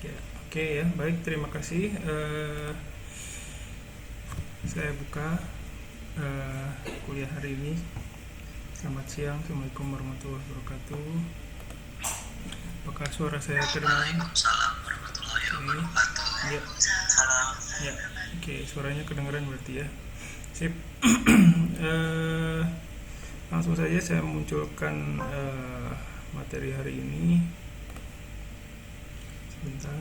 Ya, oke ya, baik, terima kasih. Saya buka eh, kuliah hari ini. Selamat siang, Assalamualaikum warahmatullahi wabarakatuh. Apakah suara saya terdengar? Waalaikumsalam warahmatullahi wabarakatuh. Ya, Salam. ya, oke, suaranya kedengaran berarti ya. Sip. Eh, Langsung saja saya munculkan materi hari ini. Sebentar.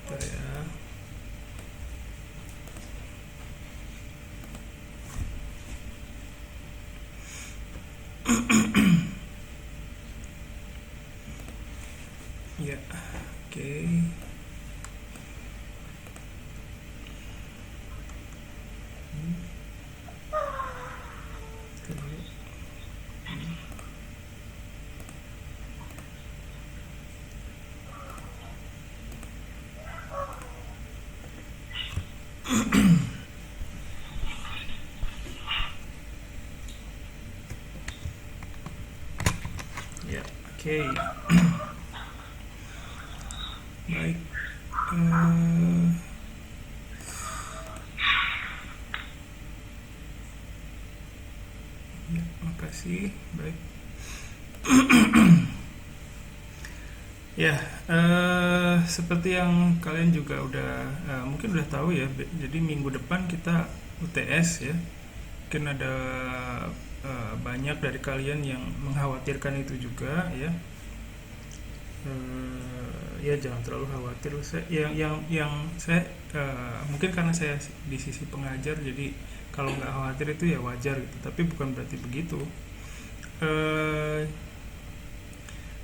Bentar ya. Ya, oke. Ya, oke. Baik. Eh, Ya, makasih. Baik. Ya, seperti yang kalian juga udah mungkin udah tahu ya. Jadi minggu depan kita UTS ya. Mungkin ada banyak dari kalian yang mengkhawatirkan itu juga ya. Ya jangan terlalu khawatir. Yang saya mungkin karena saya di sisi pengajar, jadi kalau nggak khawatir itu ya wajar gitu. Tapi bukan berarti begitu. Eh,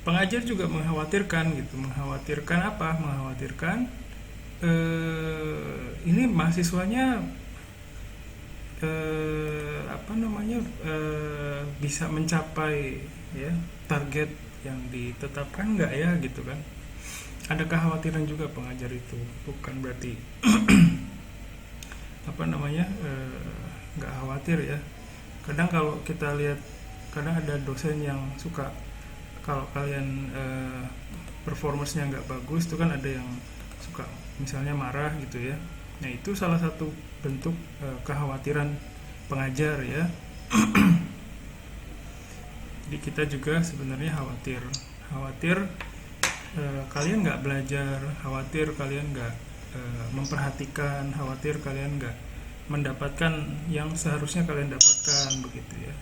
Pengajar juga mengkhawatirkan gitu. Mengkhawatirkan apa? Mengkhawatirkan ini mahasiswanya apa namanya bisa mencapai ya target yang ditetapkan nggak ya gitu kan. Ada kekhawatiran juga pengajar itu, bukan berarti apa namanya nggak khawatir ya. Kadang kalau kita lihat, kadang ada dosen yang suka kalau kalian performance-nya nggak bagus itu kan ada yang suka misalnya marah gitu ya. Nah itu salah satu bentuk kekhawatiran pengajar ya. Jadi kita juga sebenarnya khawatir, khawatir kalian nggak belajar, khawatir kalian nggak memperhatikan, khawatir kalian nggak mendapatkan yang seharusnya kalian dapatkan begitu ya.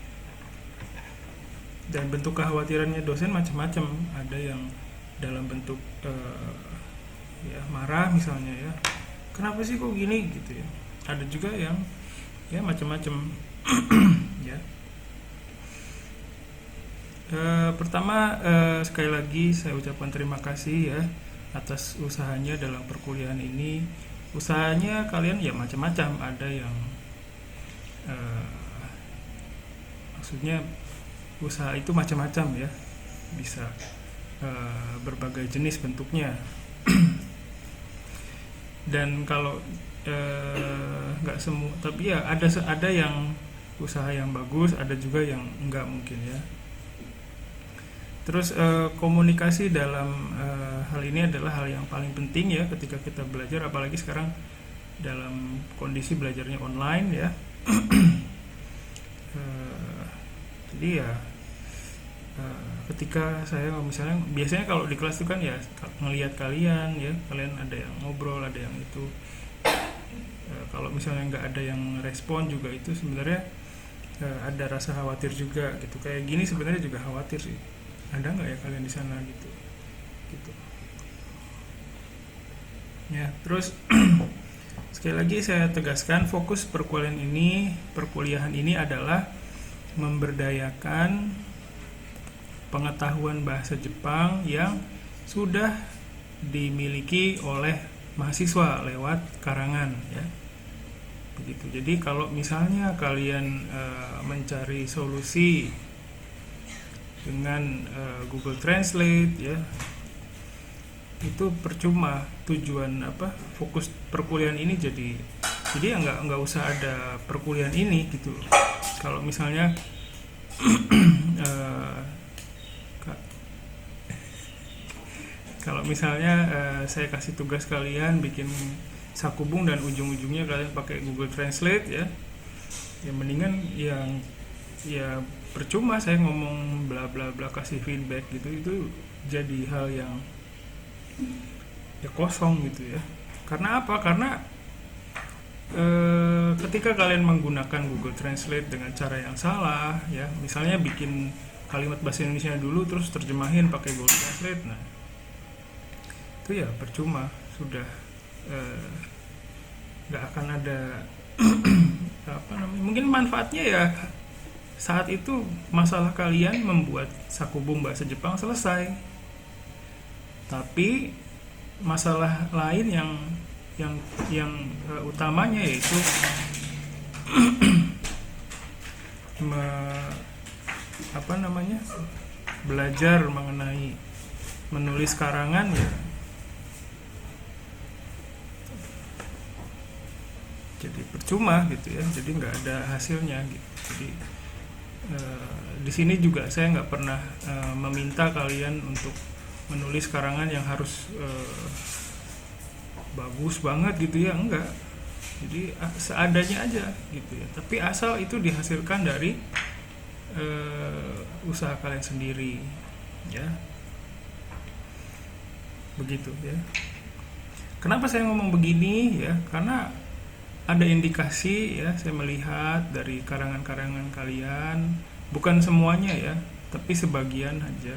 Dan bentuk kekhawatirannya dosen macam-macam. Ada yang dalam bentuk ya marah misalnya ya, kenapa sih kok gini gitu ya. Ada juga yang ya macam-macam. Ya. Pertama sekali lagi saya ucapkan terima kasih ya atas usahanya dalam perkuliahan ini. Usahanya kalian ya macam-macam. Ada yang eh, maksudnya usaha itu macam-macam ya, bisa berbagai jenis bentuknya. Dan kalau nggak semua, tapi ya ada yang usaha yang bagus, ada juga yang enggak mungkin ya. Terus komunikasi dalam hal ini adalah hal yang paling penting ya ketika kita belajar, apalagi sekarang dalam kondisi belajarnya online ya. Jadi ya ketika saya misalnya, biasanya kalau di kelas itu kan ya ngelihat kalian ya, kalian ada yang ngobrol, ada yang itu. Kalau misalnya nggak ada yang respon juga, itu sebenarnya ada rasa khawatir juga gitu. Kayak gini sebenarnya juga khawatir sih. Ada nggak ya kalian di sana gitu, gitu. Ya, terus sekali lagi saya tegaskan, fokus perkuliahan ini adalah memberdayakan pengetahuan bahasa Jepang yang sudah dimiliki oleh mahasiswa lewat karangan ya. Begitu. Jadi kalau misalnya kalian mencari solusi dengan Google Translate ya, itu percuma. Tujuan apa, fokus perkuliahan ini jadi Jadi ya nggak usah ada perkuliahan ini gitu. Kalau misalnya eh, kalau misalnya saya kasih tugas kalian bikin sakubung dan ujung-ujungnya kalian pakai Google Translate ya, ya mendingan yang ya percuma saya ngomong bla bla bla kasih feedback gitu, itu jadi hal yang ya kosong gitu ya. Karena apa? Karena ketika kalian menggunakan Google Translate dengan cara yang salah ya, misalnya bikin kalimat bahasa Indonesia dulu terus terjemahin pakai Google Translate, nah itu ya percuma, sudah nggak akan ada apa namanya, mungkin manfaatnya ya saat itu masalah kalian membuat sakubung bahasa Jepang selesai, tapi masalah lain yang utamanya yaitu apa namanya, belajar mengenai menulis karangan ya, jadi percuma gitu ya, jadi nggak ada hasilnya gitu. Jadi di sini juga saya nggak pernah meminta kalian untuk menulis karangan yang harus bagus banget gitu ya, enggak. Jadi seadanya aja gitu ya, tapi asal itu dihasilkan dari usaha kalian sendiri ya, begitu ya. Kenapa saya ngomong begini ya, karena ada indikasi ya, saya melihat dari karangan-karangan kalian, bukan semuanya ya, tapi sebagian aja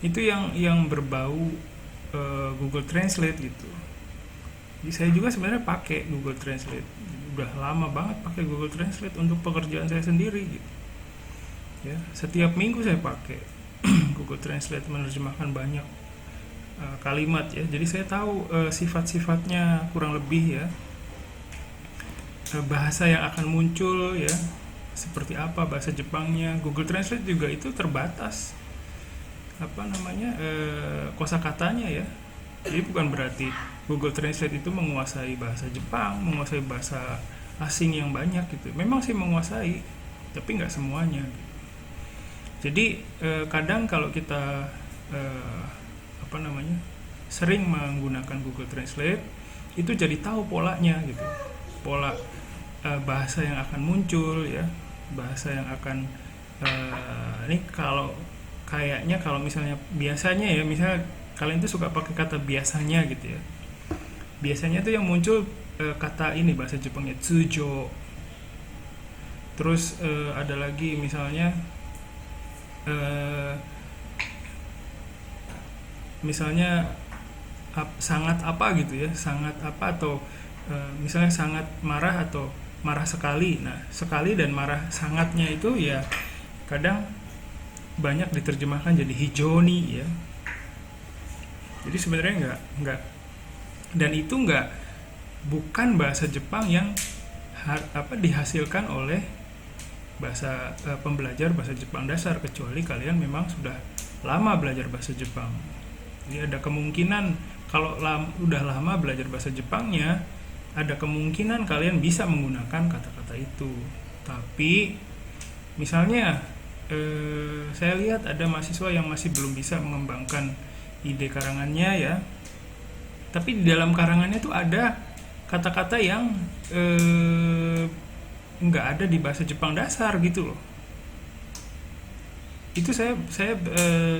itu yang berbau Google Translate gitu. Jadi saya juga sebenarnya pakai Google Translate, udah lama banget pakai Google Translate untuk pekerjaan saya sendiri gitu. Ya, setiap minggu saya pakai Google Translate menerjemahkan banyak kalimat ya. Jadi saya tahu sifat-sifatnya kurang lebih ya, bahasa yang akan muncul ya, seperti apa bahasa Jepangnya. Google Translate juga itu terbatas apa namanya, kosakatanya ya. Jadi bukan berarti Google Translate itu menguasai bahasa Jepang, menguasai bahasa asing yang banyak gitu. Memang sih menguasai, tapi nggak semuanya. Jadi kadang kalau kita apa namanya, sering menggunakan Google Translate, itu jadi tahu polanya gitu, pola bahasa yang akan muncul ya, bahasa yang akan ini kalau kayaknya kalau misalnya biasanya ya, misalnya kalian tuh suka pakai kata biasanya gitu ya. Biasanya tuh yang muncul kata ini bahasa Jepangnya tsujo. Terus ada lagi misalnya misalnya sangat apa gitu ya, sangat apa, atau misalnya sangat marah atau marah sekali. Nah, sekali dan marah sangatnya itu ya kadang banyak diterjemahkan jadi hijoni ya. Jadi sebenarnya enggak, dan itu bukan bahasa Jepang yang dihasilkan oleh bahasa pembelajar bahasa Jepang dasar, kecuali kalian memang sudah lama belajar bahasa Jepang. Jadi ada kemungkinan kalau udah lama belajar bahasa Jepangnya, ada kemungkinan kalian bisa menggunakan kata-kata itu. Tapi misalnya saya lihat ada mahasiswa yang masih belum bisa mengembangkan ide karangannya ya, tapi di dalam karangannya tuh ada kata-kata yang nggak ada di bahasa Jepang dasar gitu loh. Itu saya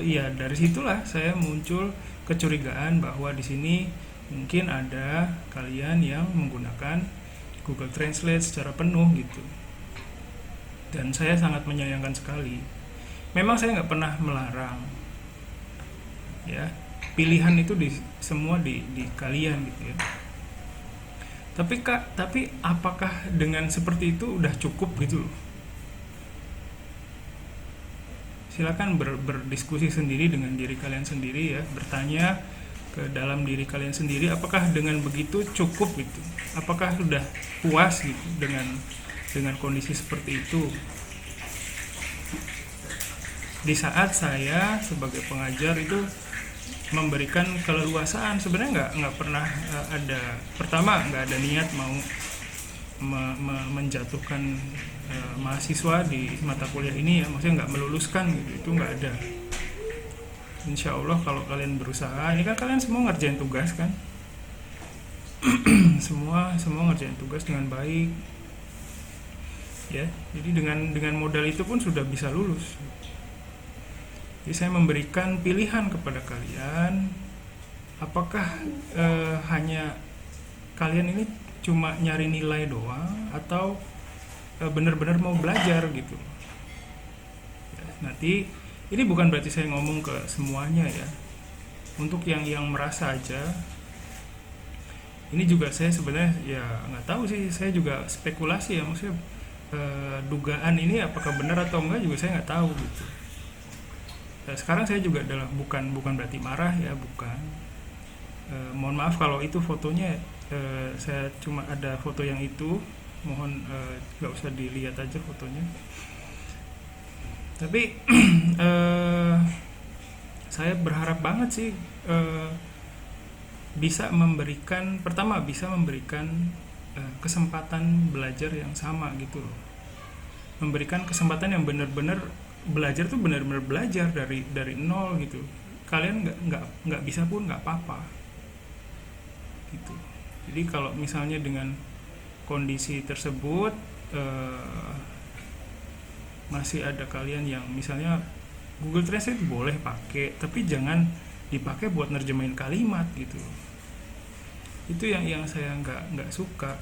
ya dari situlah saya muncul kecurigaan bahwa di sini mungkin ada kalian yang menggunakan Google Translate secara penuh gitu. Dan saya sangat menyayangkan sekali. Memang saya nggak pernah melarang ya, pilihan itu semua di kalian gitu ya. Tapi apakah dengan seperti itu udah cukup gitu loh? Silakan berdiskusi sendiri dengan diri kalian sendiri ya, bertanya ke dalam diri kalian sendiri, apakah dengan begitu cukup gitu? Apakah sudah puas gitu dengan kondisi seperti itu? Di saat saya sebagai pengajar itu memberikan keleluasaan, sebenarnya nggak pernah ada, pertama nggak ada niat mau menjatuhkan mahasiswa di mata kuliah ini ya, maksudnya nggak meluluskan gitu, itu nggak ada. Insya Allah kalau kalian berusaha, ini kan kalian semua ngerjain tugas kan, semua ngerjain tugas dengan baik ya, jadi dengan modal itu pun sudah bisa lulus. Jadi saya memberikan pilihan kepada kalian, apakah hanya kalian ini cuma nyari nilai doang atau benar-benar mau belajar gitu ya. Nanti ini bukan berarti saya ngomong ke semuanya ya, untuk yang merasa aja. Ini juga saya sebenarnya ya nggak tahu sih, saya juga spekulasi ya, maksudnya dugaan ini apakah benar atau enggak juga saya nggak tahu gitu. Nah, sekarang saya juga adalah bukan berarti marah ya, bukan. Mohon maaf kalau itu fotonya saya cuma ada foto yang itu, mohon nggak usah dilihat aja fotonya. Tapi saya berharap banget sih bisa memberikan kesempatan belajar yang sama gitu loh, memberikan kesempatan yang benar-benar belajar tuh benar-benar belajar dari nol gitu. Kalian nggak bisa pun nggak apa-apa gitu. Jadi kalau misalnya dengan kondisi tersebut masih ada kalian yang misalnya Google Translate boleh pakai, tapi jangan dipakai buat nerjemahin kalimat gitu. Itu yang saya nggak suka.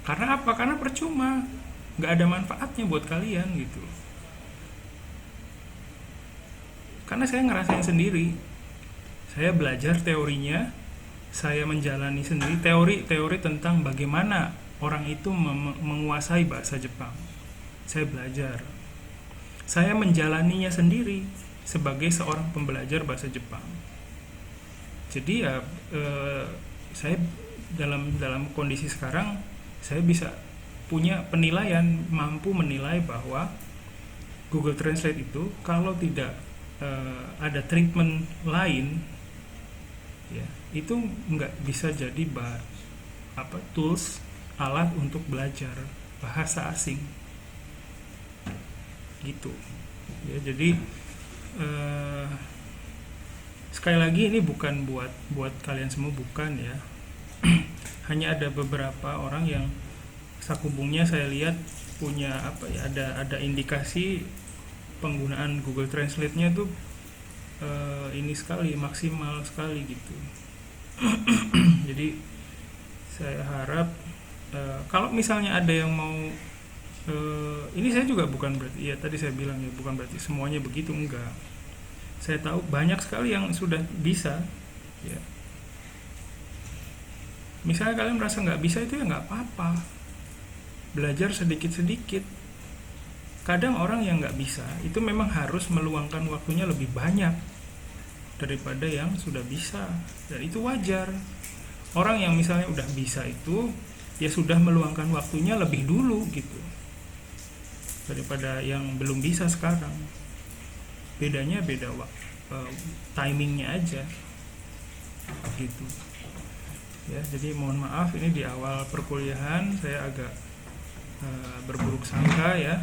Karena apa? Karena percuma, nggak ada manfaatnya buat kalian gitu. Karena saya ngerasain sendiri, saya belajar teorinya, saya menjalani sendiri teori tentang bagaimana orang itu menguasai bahasa Jepang. Saya belajar, saya menjalaninya sendiri sebagai seorang pembelajar bahasa Jepang. Jadi ya saya dalam kondisi sekarang saya bisa punya penilaian, mampu menilai bahwa Google Translate itu kalau tidak ada treatment lain ya, itu nggak bisa jadi tools, alat untuk belajar bahasa asing gitu ya. Jadi sekali lagi ini bukan buat kalian semua, bukan ya. Hanya ada beberapa orang yang sakubungnya saya lihat punya ada indikasi penggunaan Google Translate-nya tuh ini sekali, maksimal sekali gitu. Jadi saya harap kalau misalnya ada yang mau ini saya juga bukan berarti ya, tadi saya bilang ya, bukan berarti semuanya begitu, enggak. Saya tahu banyak sekali yang sudah bisa ya. Misalnya kalian merasa nggak bisa, itu ya nggak apa-apa, belajar sedikit-sedikit. Kadang orang yang nggak bisa itu memang harus meluangkan waktunya lebih banyak daripada yang sudah bisa, dan itu wajar. Orang yang misalnya udah bisa itu ya sudah meluangkan waktunya lebih dulu gitu daripada yang belum bisa sekarang. Bedanya beda timingnya aja gitu ya. Jadi mohon maaf ini di awal perkuliahan saya agak berburuk sangka ya.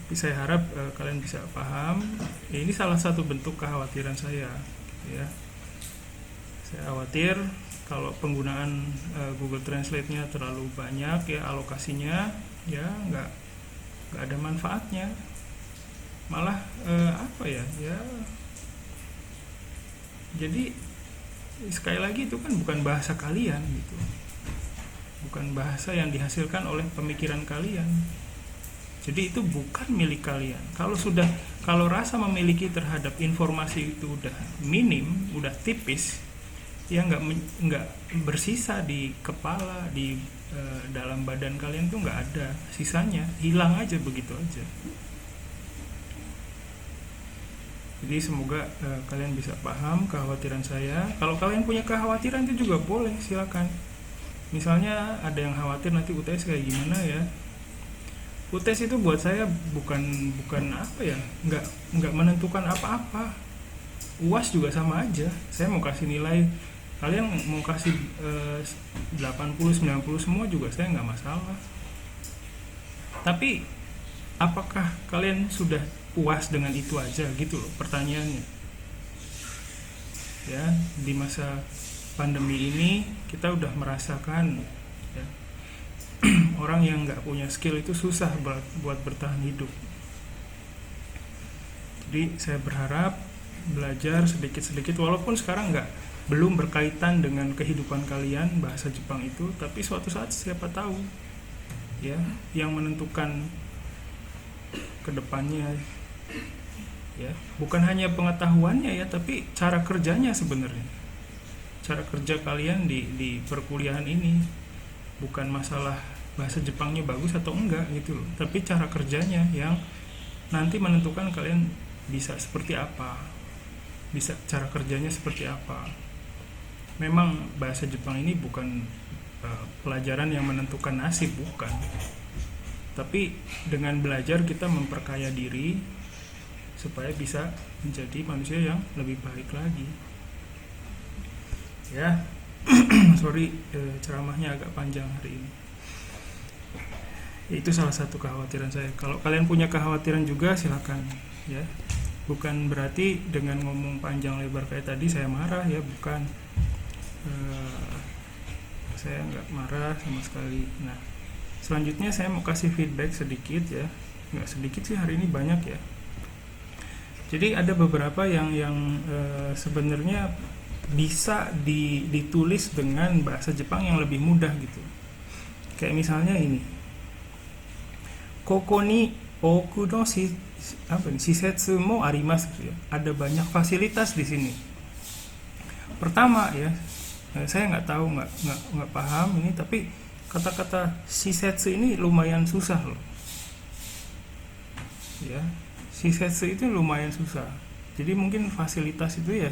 Tapi saya harap kalian bisa paham ya, ini salah satu bentuk kekhawatiran saya ya. Saya khawatir kalau penggunaan Google Translate-nya terlalu banyak ya, alokasinya ya nggak ada manfaatnya, malah jadi sekali lagi itu kan bukan bahasa kalian gitu, bukan bahasa yang dihasilkan oleh pemikiran kalian, jadi itu bukan milik kalian. Kalau rasa memiliki terhadap informasi itu udah minim, udah tipis ya, nggak bersisa di kepala, di dalam badan kalian tuh nggak ada sisanya, hilang aja begitu aja. Jadi semoga kalian bisa paham kekhawatiran saya. Kalau kalian punya kekhawatiran itu juga boleh, silakan. Misalnya ada yang khawatir nanti UTS kayak gimana ya. UTS itu buat saya bukan nggak menentukan apa-apa. UAS juga sama aja. Saya mau kasih nilai Kalian mau kasih 80-90 semua juga saya nggak masalah. Tapi apakah kalian sudah puas dengan itu aja gitu loh pertanyaannya. Ya, di masa pandemi ini kita udah merasakan ya, orang yang nggak punya skill itu susah buat bertahan hidup. Jadi saya berharap belajar sedikit-sedikit, walaupun sekarang belum berkaitan dengan kehidupan kalian bahasa Jepang itu, tapi suatu saat siapa tahu ya, yang menentukan kedepannya ya bukan hanya pengetahuannya ya, tapi cara kerjanya sebenarnya. Cara kerja kalian di perkuliahan ini bukan masalah bahasa Jepangnya bagus atau enggak gitu loh, tapi cara kerjanya yang nanti menentukan kalian bisa seperti apa, bisa cara kerjanya seperti apa. Memang bahasa Jepang ini bukan pelajaran yang menentukan nasib, bukan. Tapi dengan belajar kita memperkaya diri supaya bisa menjadi manusia yang lebih baik lagi. Ya, sorry ceramahnya agak panjang hari ini. Itu salah satu kekhawatiran saya. Kalau kalian punya kekhawatiran juga silakan ya. Bukan berarti dengan ngomong panjang lebar kayak tadi saya marah ya, bukan. Saya nggak marah sama sekali. Nah, selanjutnya saya mau kasih feedback sedikit ya. Nggak sedikit sih, hari ini banyak ya. Jadi ada beberapa yang sebenarnya bisa ditulis dengan bahasa Jepang yang lebih mudah gitu. Kayak misalnya ini. Koko ni oku no shisetsu mo arimasu ya. Ada banyak fasilitas di sini. Pertama ya, saya nggak tahu, nggak paham ini, tapi kata-kata shisetsu ini lumayan susah loh. Ya, shisetsu itu lumayan susah. Jadi mungkin fasilitas itu ya,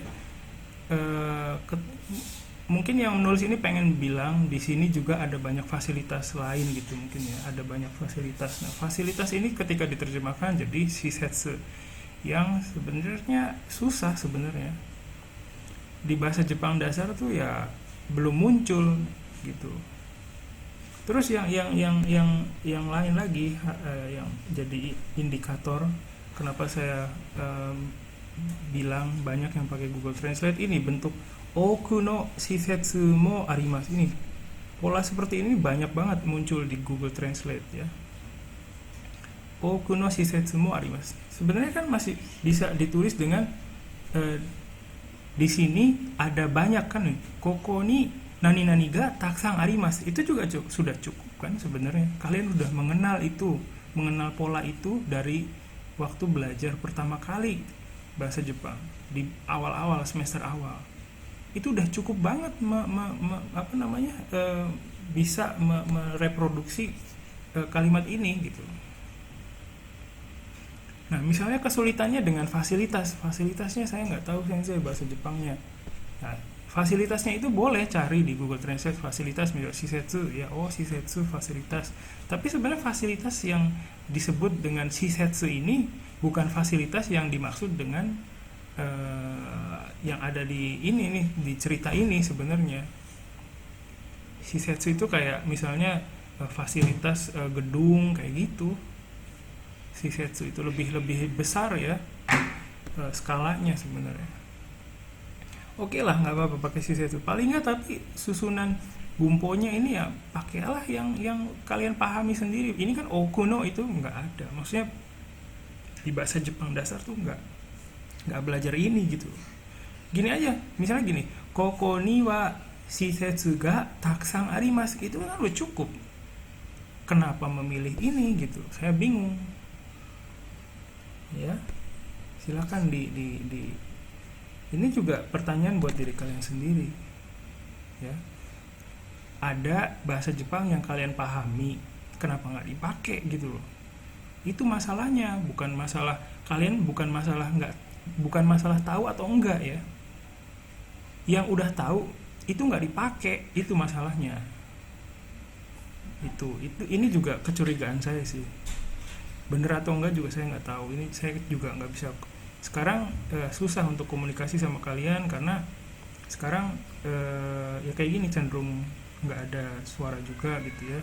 mungkin yang menulis ini pengen bilang di sini juga ada banyak fasilitas lain gitu mungkin ya, ada banyak fasilitas. Nah, fasilitas ini ketika diterjemahkan jadi shisetsu yang sebenarnya susah sebenarnya. Di bahasa Jepang dasar tuh ya belum muncul gitu. Terus yang lain lagi yang jadi indikator kenapa saya bilang banyak yang pakai Google Translate ini, bentuk oku no shisetsu mo arimasu ini. Pola seperti ini banyak banget muncul di Google Translate ya. Oku no shisetsu mo arimasu. Sebenarnya kan masih bisa ditulis dengan di sini ada banyak kan nih. Koko ni nani ga taksang arimasu. Itu juga sudah cukup kan sebenarnya. Kalian sudah mengenal itu, mengenal pola itu dari waktu belajar pertama kali bahasa Jepang di awal-awal semester awal. Itu udah cukup banget bisa mereproduksi kalimat ini gitu. Nah, misalnya kesulitannya dengan fasilitasnya saya nggak tahu sensei bahasa Jepangnya. Nah, fasilitasnya itu boleh cari di Google Translate, fasilitas misalnya shisetsu ya, shisetsu fasilitas. Tapi sebenarnya fasilitas yang disebut dengan shisetsu ini bukan fasilitas yang dimaksud dengan yang ada di ini nih, di cerita ini sebenarnya. Shisetsu itu kayak misalnya fasilitas gedung kayak gitu. Shisetsu itu lebih besar ya skalanya sebenarnya. Oke lah, nggak apa-apa pakai shisetsu. Paling nggak tapi susunan gumponya ini ya pakailah yang kalian pahami sendiri. Ini kan okuno itu nggak ada. Maksudnya di bahasa Jepang dasar tuh nggak belajar ini gitu. Gini aja, misalnya gini, koko ni wa shisetsu ga taksang arimasu, itu kan udah cukup. Kenapa memilih ini gitu? Saya bingung. Ya, silakan di ini juga pertanyaan buat diri kalian sendiri. Ya, ada bahasa Jepang yang kalian pahami, kenapa nggak dipakai gitu loh? Itu masalahnya, bukan masalah kalian, bukan masalah tahu atau enggak ya. Yang udah tahu itu nggak dipakai, itu masalahnya. Ini juga kecurigaan saya sih. Bener atau enggak juga saya nggak tahu. Ini saya juga nggak bisa. Sekarang susah untuk komunikasi sama kalian karena Sekarang ya kayak gini, cenderung nggak ada suara juga gitu ya.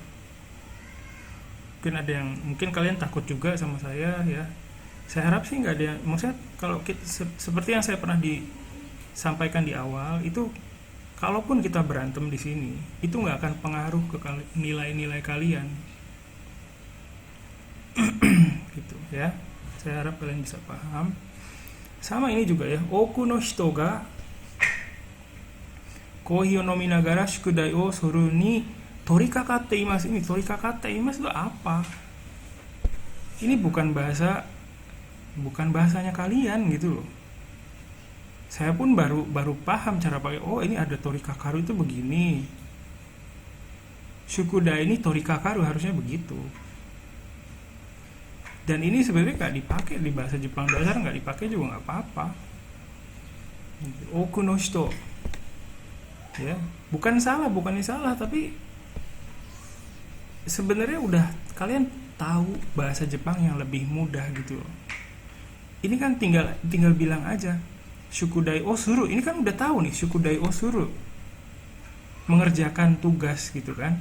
Mungkin kalian takut juga sama saya ya. Saya harap sih nggak ada yang, maksudnya kalau seperti yang saya pernah disampaikan di awal itu, kalaupun kita berantem di sini itu nggak akan pengaruh ke nilai-nilai kalian gitu ya. Saya harap kalian bisa paham. Sama ini juga ya, oku no hito ga kohi o nomi nagara shukudai o suru ni torikakatte imasu. Ini torikakatte imasu itu apa? Ini bukan bahasanya kalian gitu loh. Saya pun baru paham cara pakai. Oh, ini ada torikakaru itu begini. Shukudai ini torikakaru harusnya begitu. Dan ini sebenarnya nggak dipakai di bahasa Jepang dasar, nggak dipakai juga nggak apa-apa. Oku no hito, ya bukannya salah, tapi sebenarnya udah kalian tahu bahasa Jepang yang lebih mudah gitu loh. Ini kan tinggal bilang aja shukudai o suru. Ini kan udah tahu nih, shukudai o suru, mengerjakan tugas gitu kan.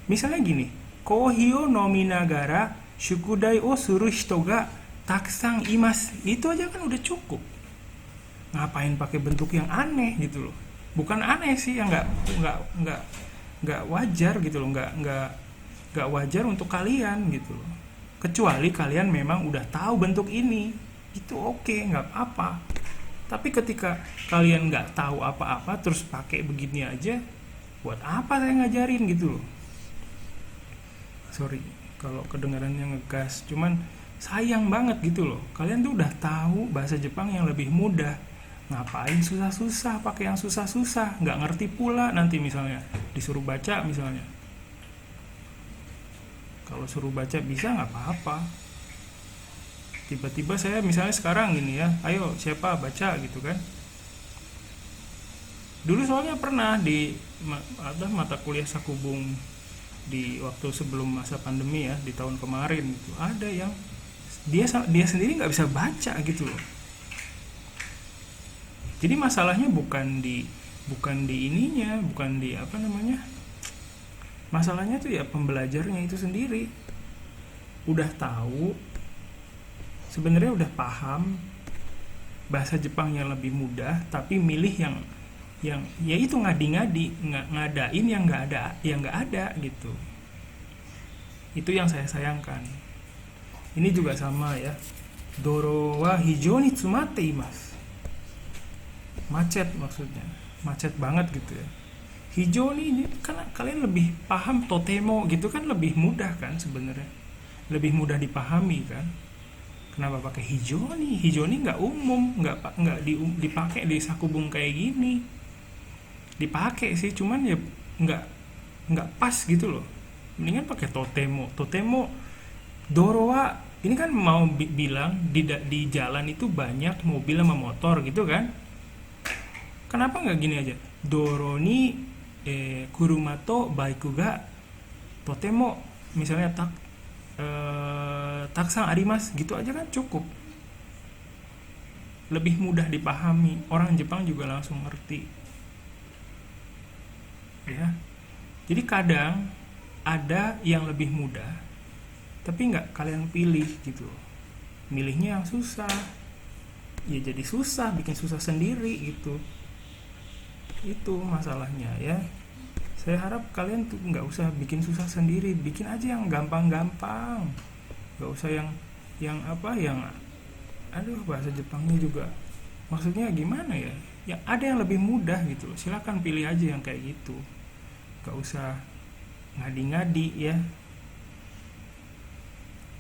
Misalnya gini, kohi o nominagara shukudai o suru hito ga takusang imasu. Itu aja kan udah cukup. Ngapain pakai bentuk yang aneh gitu loh. Bukan aneh sih, yang nggak wajar gitu loh, nggak wajar untuk kalian gitu loh. Kecuali kalian memang udah tahu bentuk ini, itu oke, nggak apa-apa. Tapi ketika kalian nggak tahu apa-apa terus pakai begini aja, buat apa saya ngajarin gitu loh. Sorry kalau kedengarannya ngegas, cuman sayang banget gitu loh. Kalian tuh udah tahu bahasa Jepang yang lebih mudah, ngapain susah-susah pakai yang susah-susah, nggak ngerti pula. Nanti misalnya disuruh baca, misalnya kalau suruh baca bisa nggak apa-apa. Tiba-tiba saya misalnya sekarang gini ya, ayo siapa baca gitu kan. Dulu soalnya pernah di ada mata kuliah sakubung di waktu sebelum masa pandemi ya, di tahun kemarin itu ada yang dia sendiri nggak bisa baca gitu loh. Jadi masalahnya bukan di ininya, bukan di apa namanya, masalahnya tuh ya pembelajarnya itu sendiri. Udah tahu, sebenarnya udah paham bahasa Jepang yang lebih mudah, tapi milih yang ya itu ngadi-ngadi, ngadain yang nggak ada gitu. Itu yang saya sayangkan. Ini juga sama ya, doro wa hijau ni tsumatte imasu. Macet, maksudnya macet banget gitu ya. Hijau nih kan kalian lebih paham, totemo gitu kan lebih mudah kan sebenarnya, lebih mudah dipahami kan. Kenapa pakai hijau nih? Hijau nih nggak umum, nggak dipakai di sakubung kayak gini. Dipakai sih, cuman ya nggak pas gitu loh. Mendingan pakai totemo. Dorowa ini kan mau bilang di jalan itu banyak mobil sama motor gitu kan. Kenapa nggak gini aja? Doro ni kuruma to baiku ga totemo, misalnya taksang arimasu gitu aja kan cukup. Lebih mudah dipahami, orang Jepang juga langsung ngerti. Ya. Jadi kadang ada yang lebih mudah, tapi nggak kalian pilih gitu. Milihnya yang susah, ya jadi susah, bikin susah sendiri gitu. Itu masalahnya ya. Saya harap kalian tuh nggak usah bikin susah sendiri, bikin aja yang gampang-gampang. Nggak usah yang aduh bahasa Jepangnya juga maksudnya gimana ya, yang ada yang lebih mudah gitu loh. Silakan pilih aja yang kayak gitu, nggak usah ngadi-ngadi ya.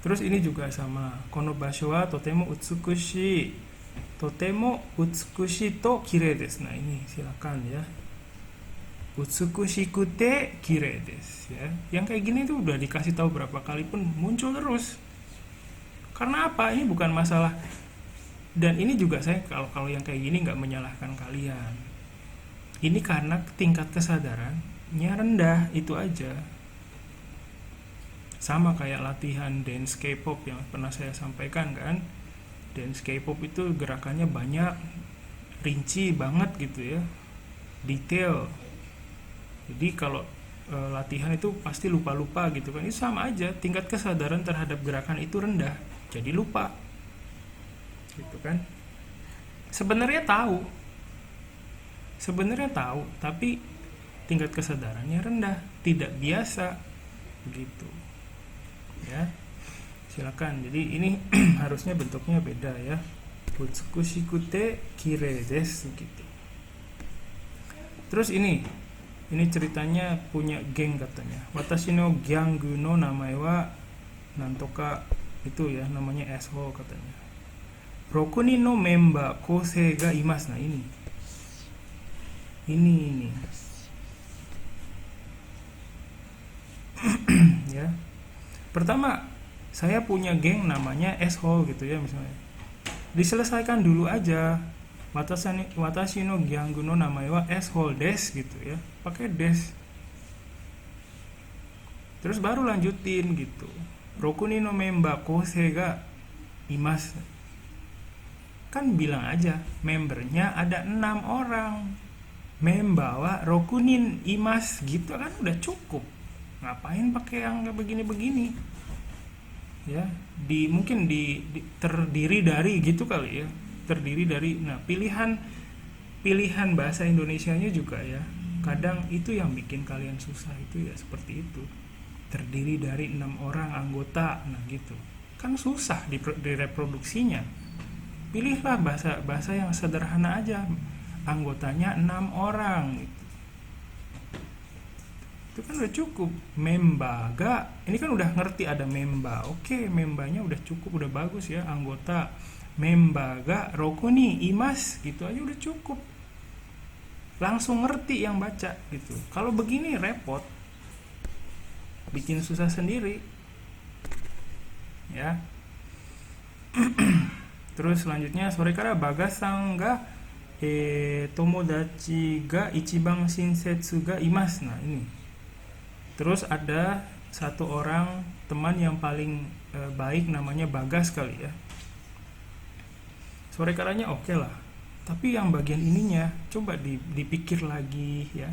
Terus ini juga sama, kono basho wa totemo utsukushi to kirei desu. Nah ini silakan ya, utsukushikute kirei desu ya. Yang kayak gini tuh udah dikasih tahu berapa kali pun muncul terus. Karena apa? Ini bukan masalah. Dan ini juga saya kalau yang kayak gini nggak menyalahkan kalian. Ini karena tingkat kesadarannya rendah, itu aja. Sama kayak latihan dance K-pop yang pernah saya sampaikan kan. Dance K-pop itu gerakannya banyak, rinci banget gitu ya, detail. Jadi kalau latihan itu pasti lupa-lupa gitu kan, itu sama aja, tingkat kesadaran terhadap gerakan itu rendah, jadi lupa gitu kan. Sebenarnya tahu tapi tingkat kesadarannya rendah, tidak biasa begitu ya. Silakan. Jadi ini harusnya bentuknya beda ya. Utsukushikute kirei desu gitu. Terus ini ceritanya punya geng katanya. Watashi no gyanggu no namae wa nantoka, itu ya namanya asshole katanya. Rokunin no member kousei ga imasu. Nah ini ya. Pertama, saya punya geng namanya asshole gitu ya misalnya. Diselesaikan dulu aja. Watashi no gyanggu no namae wa asshole desu gitu ya. Pakai des. Terus baru lanjutin gitu. Rokuni no member kousei ga imasu. Kan bilang aja membernya ada 6 orang. Member wa rokunin imasu gitu kan udah cukup. Ngapain pakai yang begini-begini? Ya, mungkin terdiri dari gitu kali ya. Terdiri dari pilihan bahasa Indonesianya juga ya. Kadang itu yang bikin kalian susah itu ya, seperti itu. Terdiri dari 6 orang anggota. Nah, gitu. Kan susah direproduksinya. Pilihlah bahasa yang sederhana aja. Anggotanya 6 orang gitu. Itu kan udah cukup. Membaga, ini kan udah ngerti ada memba. Oke, membanya udah cukup, udah bagus ya. Anggota membaga rokuni imas gitu aja udah cukup, langsung ngerti yang baca gitu. Kalau begini repot, bikin susah sendiri ya. Terus selanjutnya, sore kara baga-san ga tomodachi ga ichiban shinsetsu ga imasu. Nah ini, terus ada satu orang teman yang paling baik namanya Bagas kali ya. Sore karanya oke lah, tapi yang bagian ininya coba dipikir lagi ya.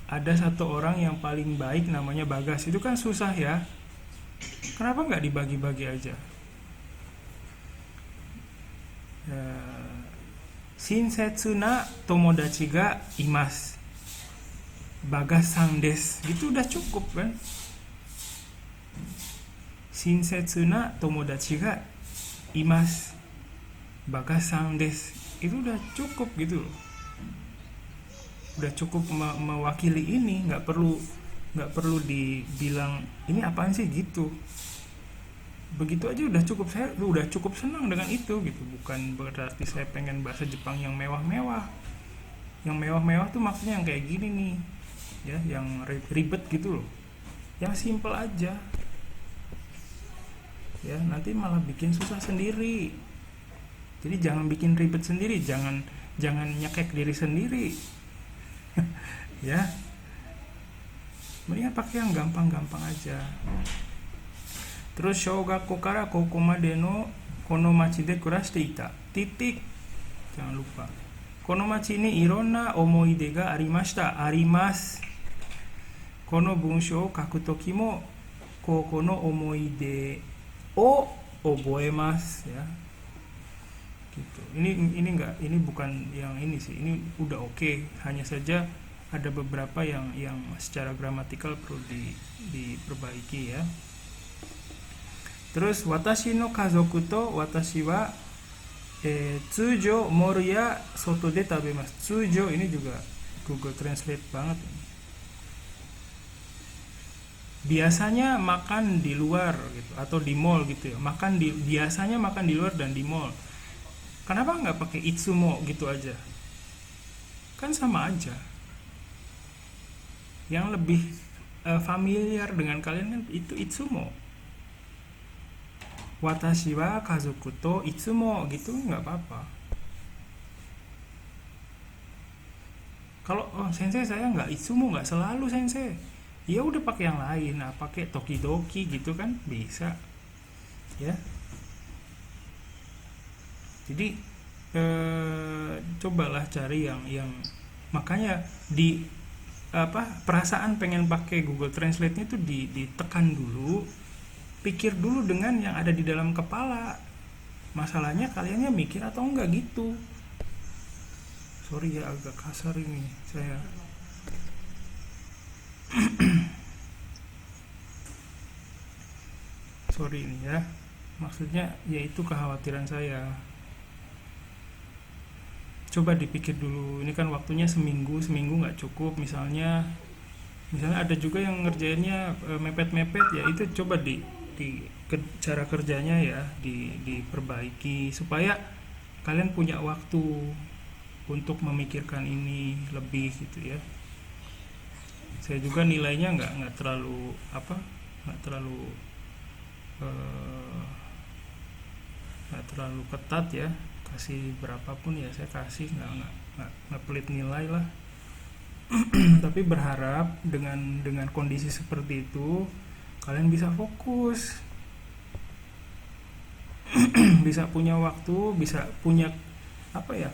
Ada satu orang yang paling baik namanya Bagas, itu kan susah ya. Kenapa nggak dibagi-bagi aja? Shinsetsu na tomodachi ga imasu Bagas-san desu, gitu udah cukup kan. Shinsetsu na tomodachi ga imasu Bagas-san desu, itu udah cukup gitu loh. Udah cukup mewakili ini, nggak perlu dibilang ini apaan sih gitu. Begitu aja udah cukup, saya udah cukup senang dengan itu gitu. Bukan berarti saya pengen bahasa Jepang yang mewah-mewah. Yang mewah-mewah tuh maksudnya yang kayak gini nih ya, yang ribet gitu loh. Yang simple aja ya, nanti malah bikin susah sendiri. Jadi jangan bikin ribet sendiri, jangan nyekek diri sendiri. Ya, mendingan pakai yang gampang-gampang aja. Terus shougakko kara koukou made no kono machi de kurashite ita. Titik. Jangan lupa. Kono machi ni ironna omoide ga arimashita. Arimasu. Kono bunsho o kaku toki mo koukou no omoide o oboemasu ya. Gitu. Ini bukan yang ini sih. Ini udah oke. Hanya saja ada beberapa yang secara gramatikal perlu diperbaiki ya. Terus watashi no kazoku to watashi wa tsujo moru ya soto de tabemasu. Tsujo ini juga Google Translate banget. Biasanya makan di luar gitu atau di mall gitu ya. Biasanya makan di luar dan di mall. Kenapa nggak pakai itsumo gitu aja? Kan sama aja. Yang lebih familiar dengan kalian kan itu itsumo. Watashi wa kazoku to itsumo gitu nggak apa-apa. Kalau sensei saya nggak itsumo, nggak selalu sensei. Ya udah pakai yang lain. Nah, pakai tokidoki gitu kan bisa. Ya. Jadi cobalah cari yang makanya di perasaan pengen pakai Google Translate-nya itu ditekan dulu, pikir dulu dengan yang ada di dalam kepala. Masalahnya kaliannya mikir atau enggak gitu. Sorry ya agak kasar ini saya. Sorry ini ya. Maksudnya yaitu kekhawatiran saya. Coba dipikir dulu. Ini kan waktunya seminggu nggak cukup. Misalnya ada juga yang ngerjainnya mepet-mepet ya, itu coba cara kerjanya ya diperbaiki supaya kalian punya waktu untuk memikirkan ini lebih gitu ya. Saya juga nilainya nggak terlalu nggak terlalu ketat ya, kasih berapapun ya saya kasih, nggak pelit nilai lah. Tapi berharap dengan kondisi seperti itu kalian bisa fokus, bisa punya waktu, bisa punya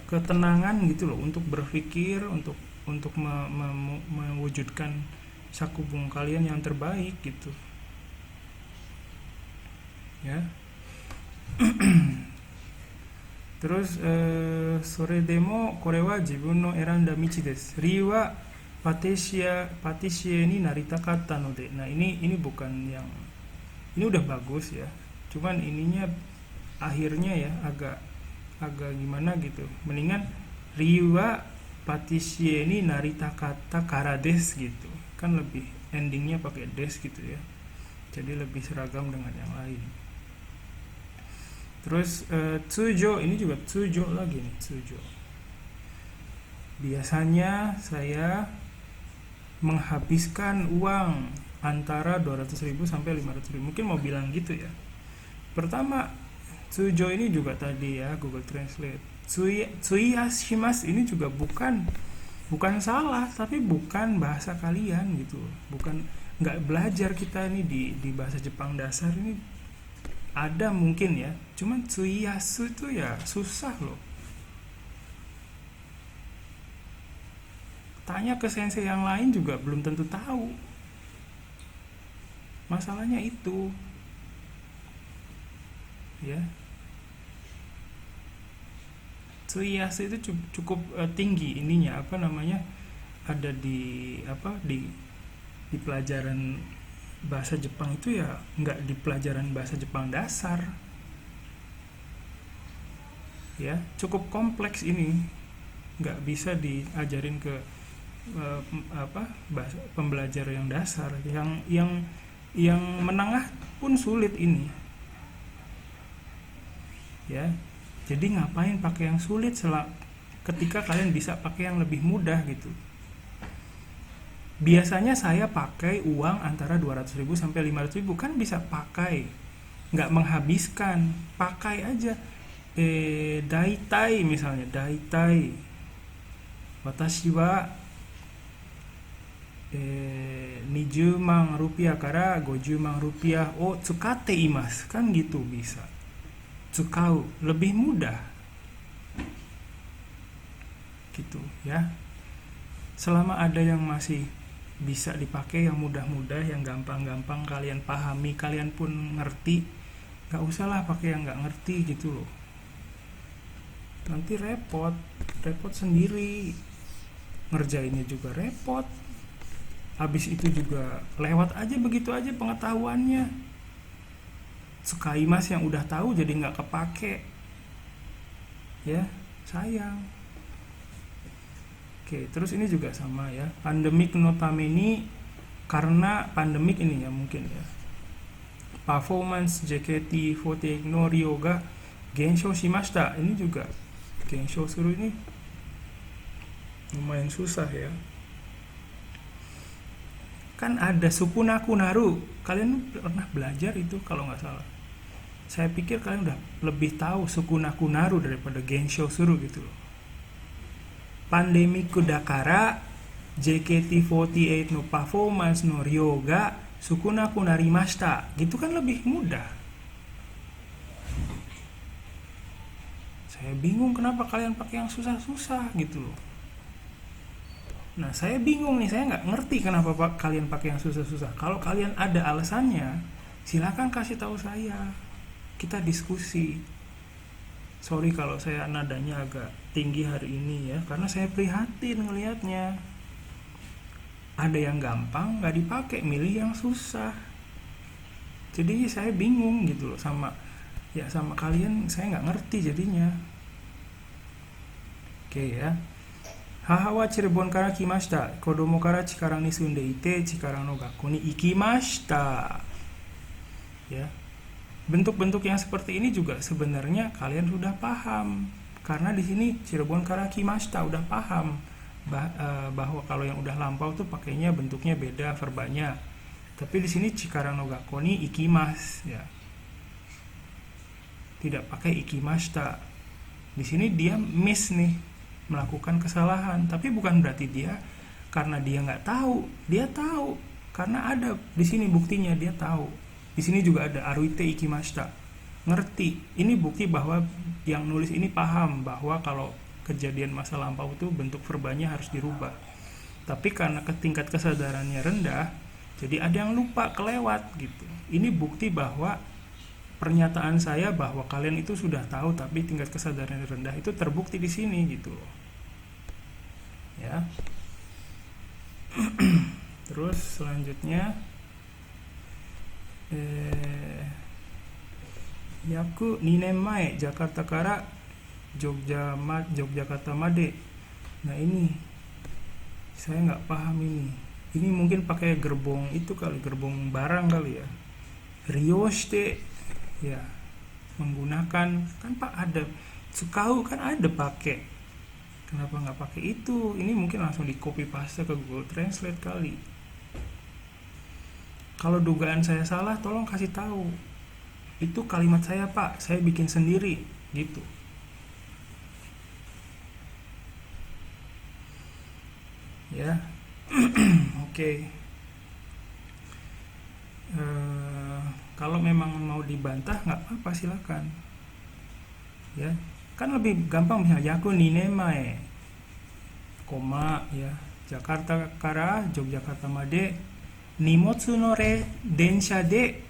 ketenangan gitu loh untuk berpikir, untuk mewujudkan sakubung kalian yang terbaik gitu ya. Terus sore demo kore wa jibun no eranda michi desu. Ri wa patisie ni naritakatta node. Nah, ini bukan yang ini udah bagus ya. Cuman ininya akhirnya ya agak gimana gitu. Mendingan ri wa patisie ni naritakatta kara desu gitu. Kan lebih endingnya pakai des gitu ya. Jadi lebih seragam dengan yang lain. Terus tsujo, ini juga tsujo lagi nih, tsujo. Biasanya saya menghabiskan uang antara 200.000 sampai 500.000. Mungkin mau bilang gitu ya. Pertama, tsujo ini juga tadi ya Google Translate. Tsuyashimasu ini juga bukan salah, tapi bukan bahasa kalian gitu. Bukan, nggak belajar kita ini di bahasa Jepang dasar ini. Ada mungkin ya, cuman tsuyasu itu ya susah loh. Tanya ke sensei yang lain juga belum tentu tahu. Masalahnya itu ya. Tsuyasu itu cukup tinggi ininya, ada di pelajaran bahasa Jepang itu ya, nggak di pelajaran bahasa Jepang dasar ya, cukup kompleks ini, nggak bisa diajarin ke bahasa pembelajar yang dasar, yang menengah pun sulit ini ya. Jadi ngapain pakai yang sulit ketika kalian bisa pakai yang lebih mudah gitu. Biasanya saya pakai uang antara 200.000 sampai 500.000, kan bisa pakai, nggak menghabiskan, pakai aja. Daitai misalnya, daitai watashi wa 20 man rupiah kara 50 man rupiah o tsukatte imasu, kan gitu bisa. Tsukau lebih mudah gitu ya. Selama ada yang masih bisa dipakai, yang mudah-mudah, yang gampang-gampang kalian pahami, kalian pun ngerti, gak usah lah pakai yang gak ngerti gitu loh. Nanti repot sendiri, ngerjainnya juga repot, habis itu juga lewat aja begitu aja pengetahuannya. Tsukaimas yang udah tahu jadi gak kepake ya, sayang. Oke, terus ini juga sama ya, pandemik no tame ni, karena pandemik ini ya mungkin ya, performance JKT48 no ryo ga gensho shimashita. Ini juga gensho suru, ini lumayan susah ya. Kan ada sukunaku naru, kalian pernah belajar itu kalau nggak salah. Saya pikir kalian udah lebih tahu sukunaku naru daripada gensho suru gitu loh. Pandemiku dakara JKT48 no performance no ryo ga sukunaku narimashita, gitu kan lebih mudah. Saya Saya bingung kenapa kalian pakai yang susah-susah gitu loh. Nah, saya bingung nih, saya nggak ngerti kenapa kalian pakai yang susah-susah. Kalau kalian ada alasannya, silakan kasih tahu saya. Kita diskusi. Sorry kalau saya nadanya agak tinggi hari ini ya, karena saya prihatin ngelihatnya. Ada yang gampang nggak dipakai, milih yang susah. Jadi saya bingung gitu loh sama kalian, saya nggak ngerti jadinya. Oke ya. Haha wa Cirebon kara kimashita. Kodomo kara Cikarang ni sunde ite Cikarang no gakko ni ikimashita. Ya. Bentuk-bentuk yang seperti ini juga sebenarnya kalian sudah paham. Karena di sini Cirebon kara kimashita udah paham bahwa kalau yang udah lampau tuh pakainya bentuknya beda verbanya. Tapi di sini Cikarang no gakko ni ikimas ya. Tidak pakai ikimashita. Di sini dia miss nih, melakukan kesalahan, tapi bukan berarti dia karena dia nggak tahu, dia tahu karena ada di sini buktinya, dia tahu. Di sini juga ada aruite ikimashita, ngerti. Ini bukti bahwa yang nulis ini paham bahwa kalau kejadian masa lampau itu bentuk verbanya harus dirubah. Tapi karena tingkat kesadarannya rendah, jadi ada yang lupa, kelewat gitu. Ini bukti bahwa pernyataan saya bahwa kalian itu sudah tahu tapi tingkat kesadaran rendah itu terbukti di sini gitu loh. Ya. Terus selanjutnya yaku 2 nen mae Jakarta kara Yogyakarta made. Nah ini saya nggak paham ini. Ini mungkin pakai gerbong itu kali, gerbong barang kali ya. Ryoshite ya, menggunakan, kan Pak ada Tsukau kan ada pakai, kenapa nggak pakai itu? Ini mungkin langsung di copy paste ke Google Translate kali. Kalau dugaan saya salah, tolong kasih tahu. Itu kalimat saya Pak, saya bikin sendiri gitu. Ya. Oke. Kalau memang mau dibantah nggak apa-apa, silakan. Ya, kan lebih gampang misalnya yaku 2 nen mae, koma ya, Jakarta kara Yogyakarta made nimotsu no densha de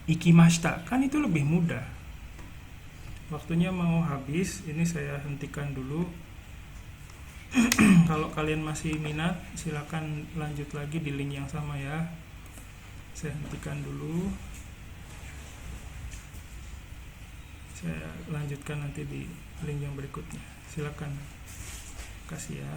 ikimashita. Kan itu lebih mudah. Waktunya mau habis, ini saya hentikan dulu. Kalau kalian masih minat, silakan lanjut lagi di link yang sama ya. Saya hentikan dulu. Saya lanjutkan nanti di link yang berikutnya. Silakan. Kasih ya.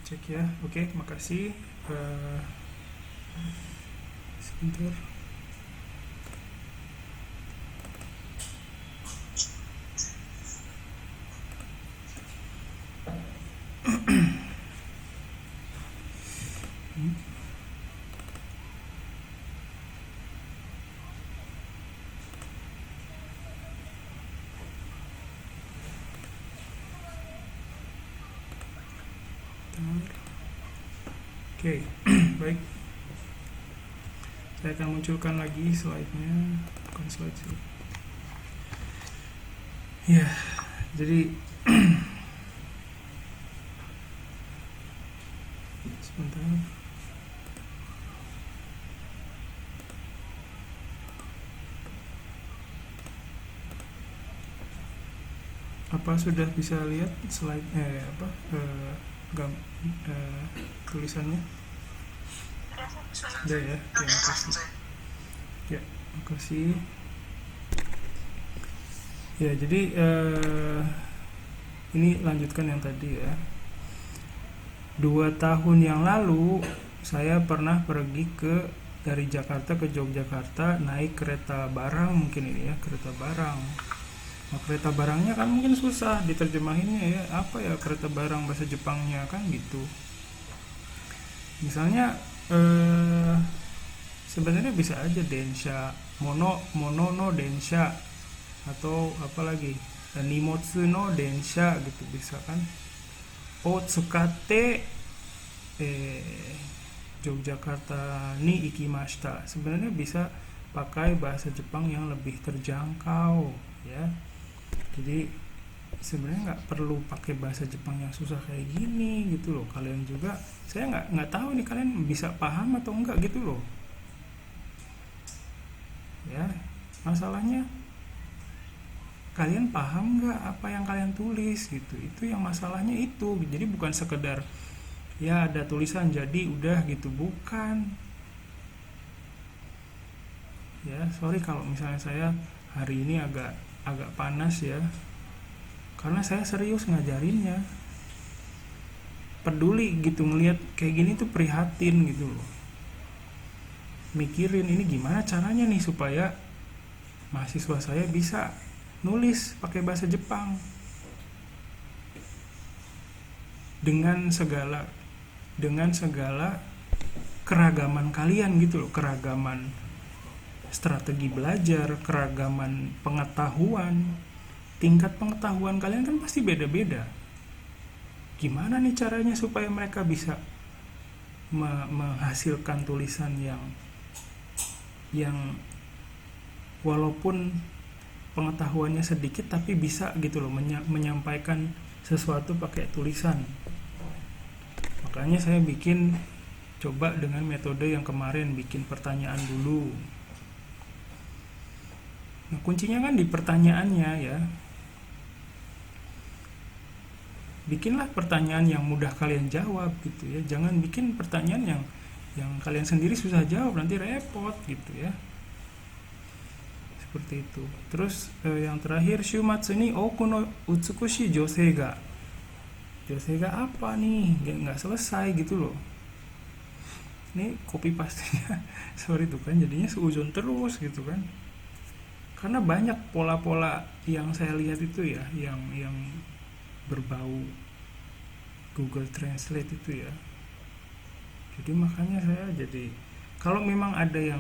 Cek ya. Oke, makasih. Sebentar. Oke, baik. Saya akan munculkan lagi slide-nya, bukan slide sih. Ya, jadi sebentar. Apa sudah bisa lihat slide tulisannya? Sudah ya, terima kasih. Ya, makasih. Ya, jadi ini lanjutkan yang tadi ya. 2 tahun yang lalu saya pernah pergi dari Jakarta ke Yogyakarta naik kereta barang, mungkin ini ya, kereta barang. Nah, kereta barangnya kan mungkin susah diterjemahinnya ya, apa ya kereta barang bahasa Jepangnya kan gitu. Misalnya sebenarnya bisa aja densha, mono no densha, atau apa lagi, nimotsu no densha gitu bisa kan. O tsukate Yogyakarta ni ikimashita, sebenarnya bisa pakai bahasa Jepang yang lebih terjangkau ya. Jadi sebenarnya nggak perlu pakai bahasa Jepang yang susah kayak gini gitu loh. Kalian juga, saya nggak tahu nih kalian bisa paham atau enggak gitu loh ya. Masalahnya kalian paham nggak apa yang kalian tulis gitu, itu yang masalahnya itu. Jadi bukan sekedar ya ada tulisan jadi udah gitu, bukan ya. Sorry kalau misalnya saya hari ini agak panas ya, karena saya serius ngajarinnya, peduli gitu ngelihat kayak gini tuh, prihatin gitu loh, mikirin ini gimana caranya nih supaya mahasiswa saya bisa nulis pakai bahasa Jepang dengan segala keragaman kalian gitu loh, keragaman strategi belajar, keragaman pengetahuan, tingkat pengetahuan kalian kan pasti beda-beda. Gimana nih caranya supaya mereka bisa menghasilkan tulisan yang walaupun pengetahuannya sedikit tapi bisa gitu loh menyampaikan sesuatu pakai tulisan. Makanya saya coba dengan metode yang kemarin, bikin pertanyaan dulu. Nah, kuncinya kan di pertanyaannya ya. Bikinlah pertanyaan yang mudah kalian jawab gitu ya. Jangan bikin pertanyaan yang kalian sendiri susah jawab, nanti repot gitu ya. Seperti itu. Terus yang terakhir, shumatsu ni oku no utsukushi josei ga. Josei ga apa nih? Nggak selesai gitu loh. Ini copy paste-nya sorry tuh kan, jadinya seujun terus gitu kan. Karena banyak pola-pola yang saya lihat itu ya, yang berbau Google Translate itu ya. Jadi makanya saya kalau memang ada yang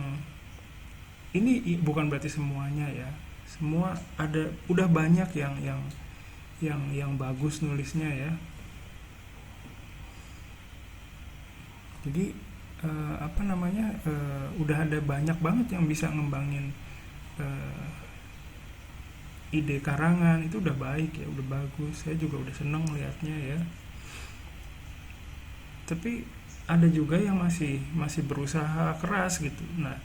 ini, bukan berarti semuanya ya, semua ada, udah banyak yang bagus nulisnya ya. Jadi udah ada banyak banget yang bisa ngembangin ide karangan, itu udah baik ya, udah bagus. Saya juga udah seneng liatnya ya. Tapi ada juga yang masih berusaha keras gitu. Nah,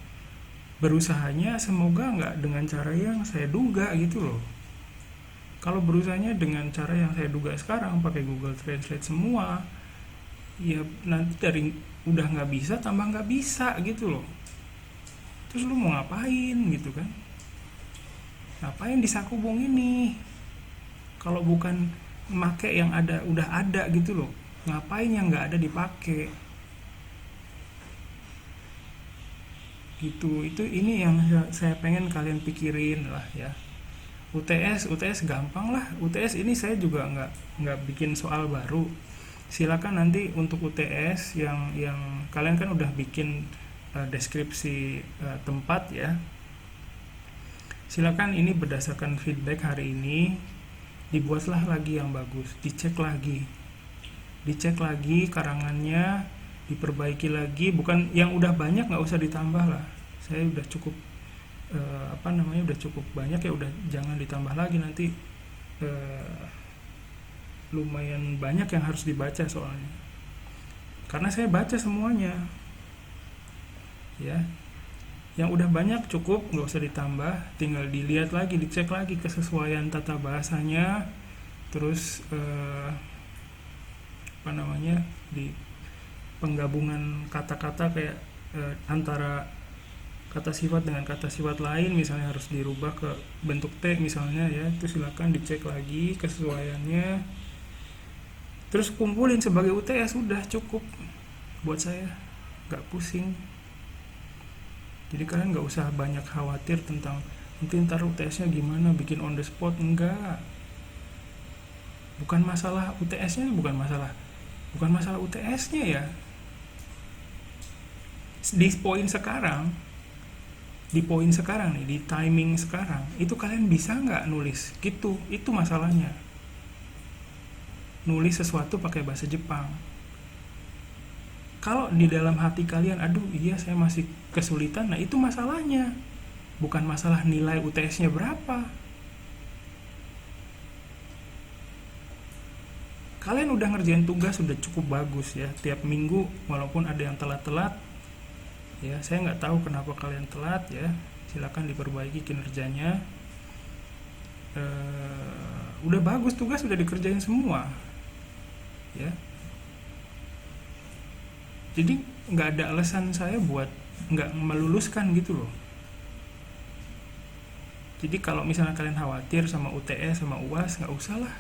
berusahanya semoga nggak dengan cara yang saya duga gitu loh. Kalau berusahanya dengan cara yang saya duga sekarang, pakai Google Translate semua, ya nanti dari udah nggak bisa tambah nggak bisa gitu loh. Terus lu mau ngapain gitu kan? Ngapain disakubung ini? Kalau bukan make yang udah ada gitu loh. Ngapain yang nggak ada dipakai? Gitu. Ini yang saya pengen kalian pikirin lah ya. UTS gampang lah. UTS ini saya juga nggak bikin soal baru. Silakan nanti untuk UTS yang kalian kan udah bikin deskripsi tempat ya. Silakan, ini berdasarkan feedback hari ini, dibuatlah lagi yang bagus, dicek lagi karangannya, diperbaiki lagi. Bukan yang udah banyak nggak usah ditambah lah. Saya udah cukup udah cukup banyak ya, udah jangan ditambah lagi, nanti lumayan banyak yang harus dibaca soalnya. Karena saya baca semuanya ya. Yang udah banyak cukup, nggak usah ditambah, tinggal dilihat lagi, dicek lagi kesesuaian tata bahasanya, terus di penggabungan kata-kata kayak antara kata sifat dengan kata sifat lain misalnya harus dirubah ke bentuk T misalnya ya, itu silakan dicek lagi kesesuaiannya, terus kumpulin sebagai UTS, udah cukup buat saya, nggak pusing. Jadi kalian nggak usah banyak khawatir tentang nanti ntar UTS-nya gimana, bikin on the spot, enggak. Bukan masalah UTS-nya, bukan masalah UTS-nya ya. Di poin sekarang, nih, di timing sekarang, itu kalian bisa nggak nulis gitu? Itu masalahnya. Nulis sesuatu pakai bahasa Jepang. Kalau di dalam hati kalian, aduh iya saya masih kesulitan, nah itu masalahnya. Bukan masalah nilai UTS-nya berapa. Kalian udah ngerjain tugas udah cukup bagus ya, tiap minggu walaupun ada yang telat-telat ya, saya nggak tahu kenapa kalian telat ya, silakan diperbaiki kinerjanya. Udah bagus, tugas udah dikerjain semua ya, jadi nggak ada alasan saya buat nggak meluluskan gitu loh. Jadi kalau misalnya kalian khawatir sama UTS sama UAS, nggak usah lah,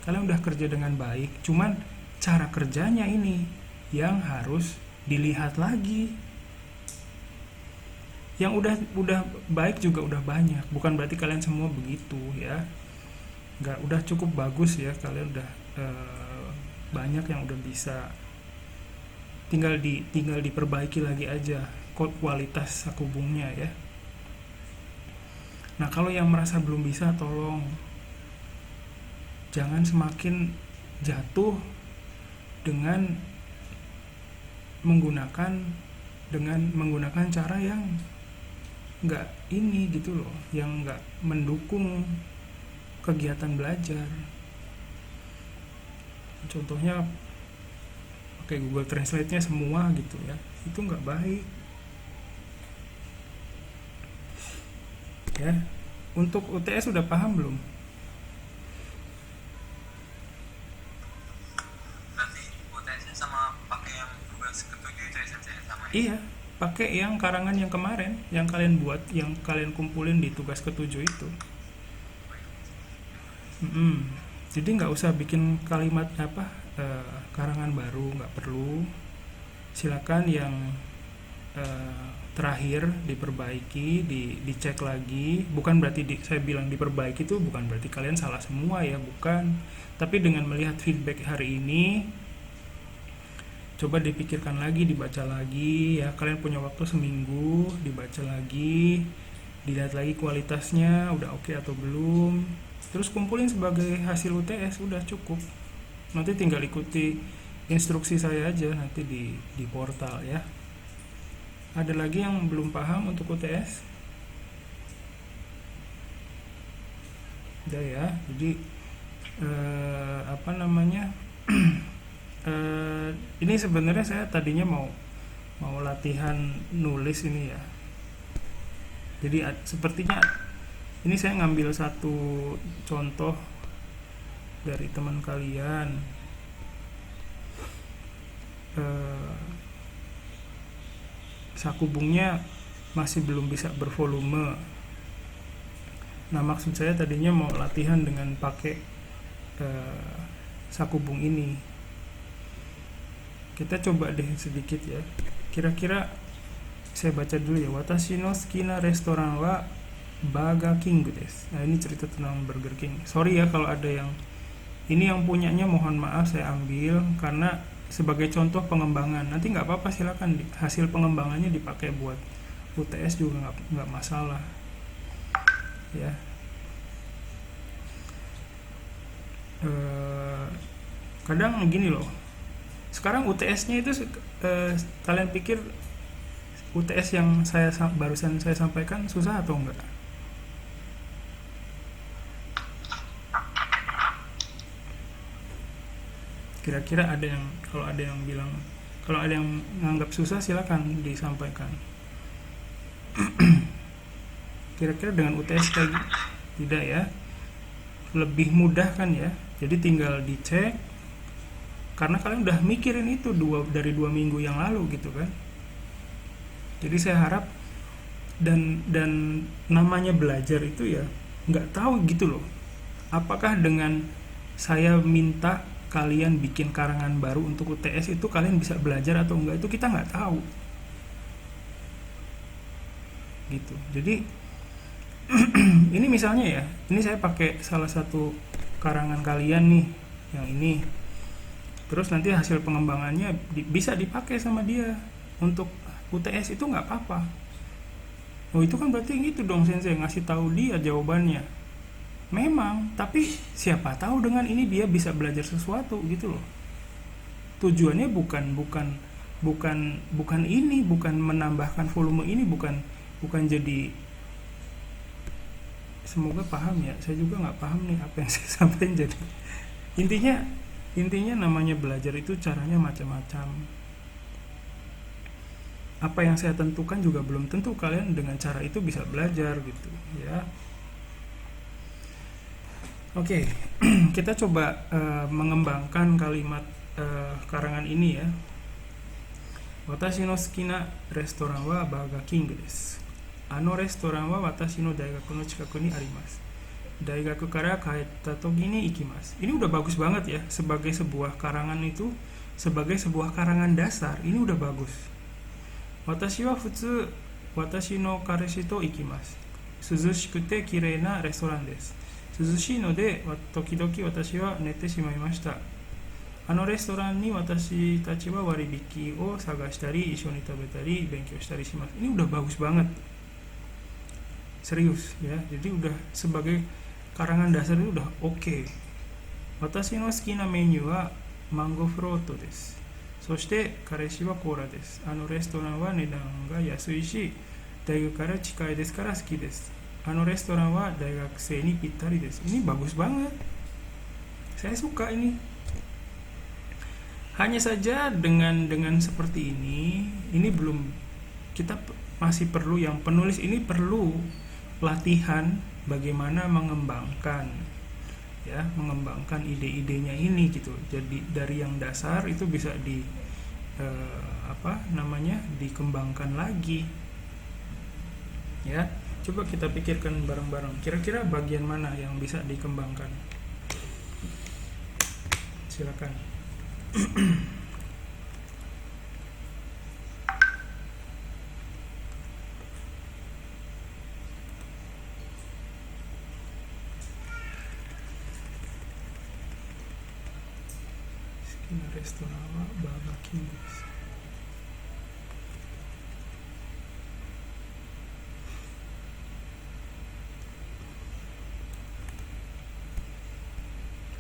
kalian udah kerja dengan baik, cuman cara kerjanya ini yang harus dilihat lagi. Yang udah baik juga udah banyak, bukan berarti kalian semua begitu ya, nggak, udah cukup bagus ya, kalian udah banyak yang udah bisa, tinggal diperbaiki lagi aja kualitas sakubungnya ya. Nah kalau yang merasa belum bisa, tolong jangan semakin jatuh dengan menggunakan cara yang nggak ini gitu loh, yang nggak mendukung kegiatan belajar. Contohnya pakai Google Translate-nya semua gitu ya, itu nggak baik ya. Untuk UTS sudah paham belum? Berarti UTS-nya sama pakai yang tugas ketujuh itu ya, sama ya? Iya, pakai yang karangan yang kemarin, yang kalian buat, yang kalian kumpulin di tugas ketujuh itu. Jadi nggak usah bikin kalimat karangan baru, nggak perlu. Silakan yang terakhir diperbaiki, dicek lagi. Bukan berarti saya bilang diperbaiki itu bukan berarti kalian salah semua ya, bukan. Tapi dengan melihat feedback hari ini, coba dipikirkan lagi, dibaca lagi ya. Kalian punya waktu seminggu, dibaca lagi, dilihat lagi kualitasnya udah oke atau belum. Terus kumpulin sebagai hasil UTS, udah cukup. Nanti tinggal ikuti instruksi saya aja nanti di portal ya. Ada lagi yang belum paham untuk UTS? Udah ya. Jadi ini sebenarnya saya tadinya mau latihan nulis ini ya. Jadi sepertinya ini saya ngambil satu contoh dari teman kalian. Sakubungnya masih belum bisa bervolume. Nah maksud saya tadinya mau latihan dengan pakai sakubung ini. Kita coba deh sedikit ya. Kira-kira saya baca dulu ya. Watashi no sukina restoran wa Burger King desu. Nah ini cerita tentang Burger King. Sorry ya kalau ada yang ini yang punyanya, mohon maaf saya ambil karena sebagai contoh pengembangan. Nanti nggak apa-apa, silakan hasil pengembangannya dipakai buat UTS juga nggak masalah ya. Kadang gini loh, sekarang UTS-nya itu kalian pikir UTS yang barusan saya sampaikan susah atau enggak? Kira-kira kalau ada yang bilang, kalau ada yang menganggap susah, silakan disampaikan. Kira-kira dengan UTS kayak gitu, tidak ya? Lebih mudah kan ya? Jadi tinggal dicek, karena kalian udah mikirin itu dari 2 minggu yang lalu gitu kan. Jadi saya harap dan namanya belajar itu ya nggak tahu gitu loh, apakah dengan saya minta kalian bikin karangan baru untuk UTS itu kalian bisa belajar atau enggak, itu kita nggak tahu gitu. Jadi ini misalnya ya, ini saya pakai salah satu karangan kalian nih, yang ini, terus nanti hasil pengembangannya bisa dipakai sama dia untuk UTS itu nggak apa-apa. Oh itu kan berarti gitu dong sensei, ngasih tahu dia jawabannya. Memang, tapi siapa tahu dengan ini dia bisa belajar sesuatu gitu loh. Tujuannya bukan ini, bukan menambahkan volume ini, bukan jadi. Semoga paham ya, saya juga nggak paham nih apa yang saya sampaikan. Jadi intinya namanya belajar itu caranya macam-macam. Apa yang saya tentukan juga belum tentu kalian dengan cara itu bisa belajar gitu ya. Oke, kita coba mengembangkan kalimat karangan ini ya. Watashi no suki na restoran wa Burger King desu. Ano restoran wa watashi no daigaku no chikaku ni arimasu. Daigaku kara kaetta toki ni ikimasu. Ini udah bagus banget ya, sebagai sebuah karangan itu, sebagai sebuah karangan dasar, ini udah bagus. Watashi wa futsu watashi no kareshi to ikimasu. Suzushikute kirei na restoran desu. Suzushii no de tokidoki watashi wa nete shimaimashita. Ano restoran ni watashi tachi wa waribiki o sagashitari, issho ni tabetari, benkyou shitari shimasu. Ini udah bagus banget. Serius ya. Jadi udah sebagai karangan dasar itu udah oke. Watashi no suki na menu wa mango float desu. そして彼氏はコーラです。あのレストランは値段が安いし、大学から近いですから好きです。あのレストランは大学生にぴったりです。Ini bagus banget. Saya suka ini. Hanya saja dengan seperti ini belum, kita masih perlu, yang penulis ini perlu latihan bagaimana mengembangkan ide-idenya ini gitu. Jadi dari yang dasar itu bisa dikembangkan lagi ya. Coba kita pikirkan bareng-bareng, kira-kira bagian mana yang bisa dikembangkan. Silakan. Restoran wa Burger King desu.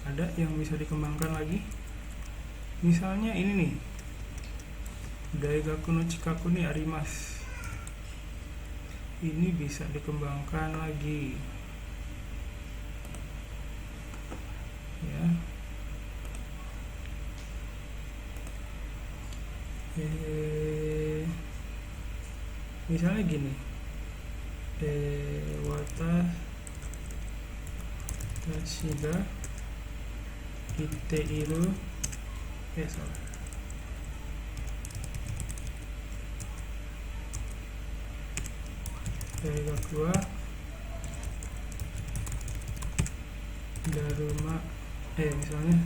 Ada yang bisa dikembangkan lagi? Misalnya ini nih, Daigaku no chikaku ni arimasu. Ini bisa dikembangkan lagi ya. Misalnya gini, watashi ga itteiru salah. Daigaku wa Daruma misalnya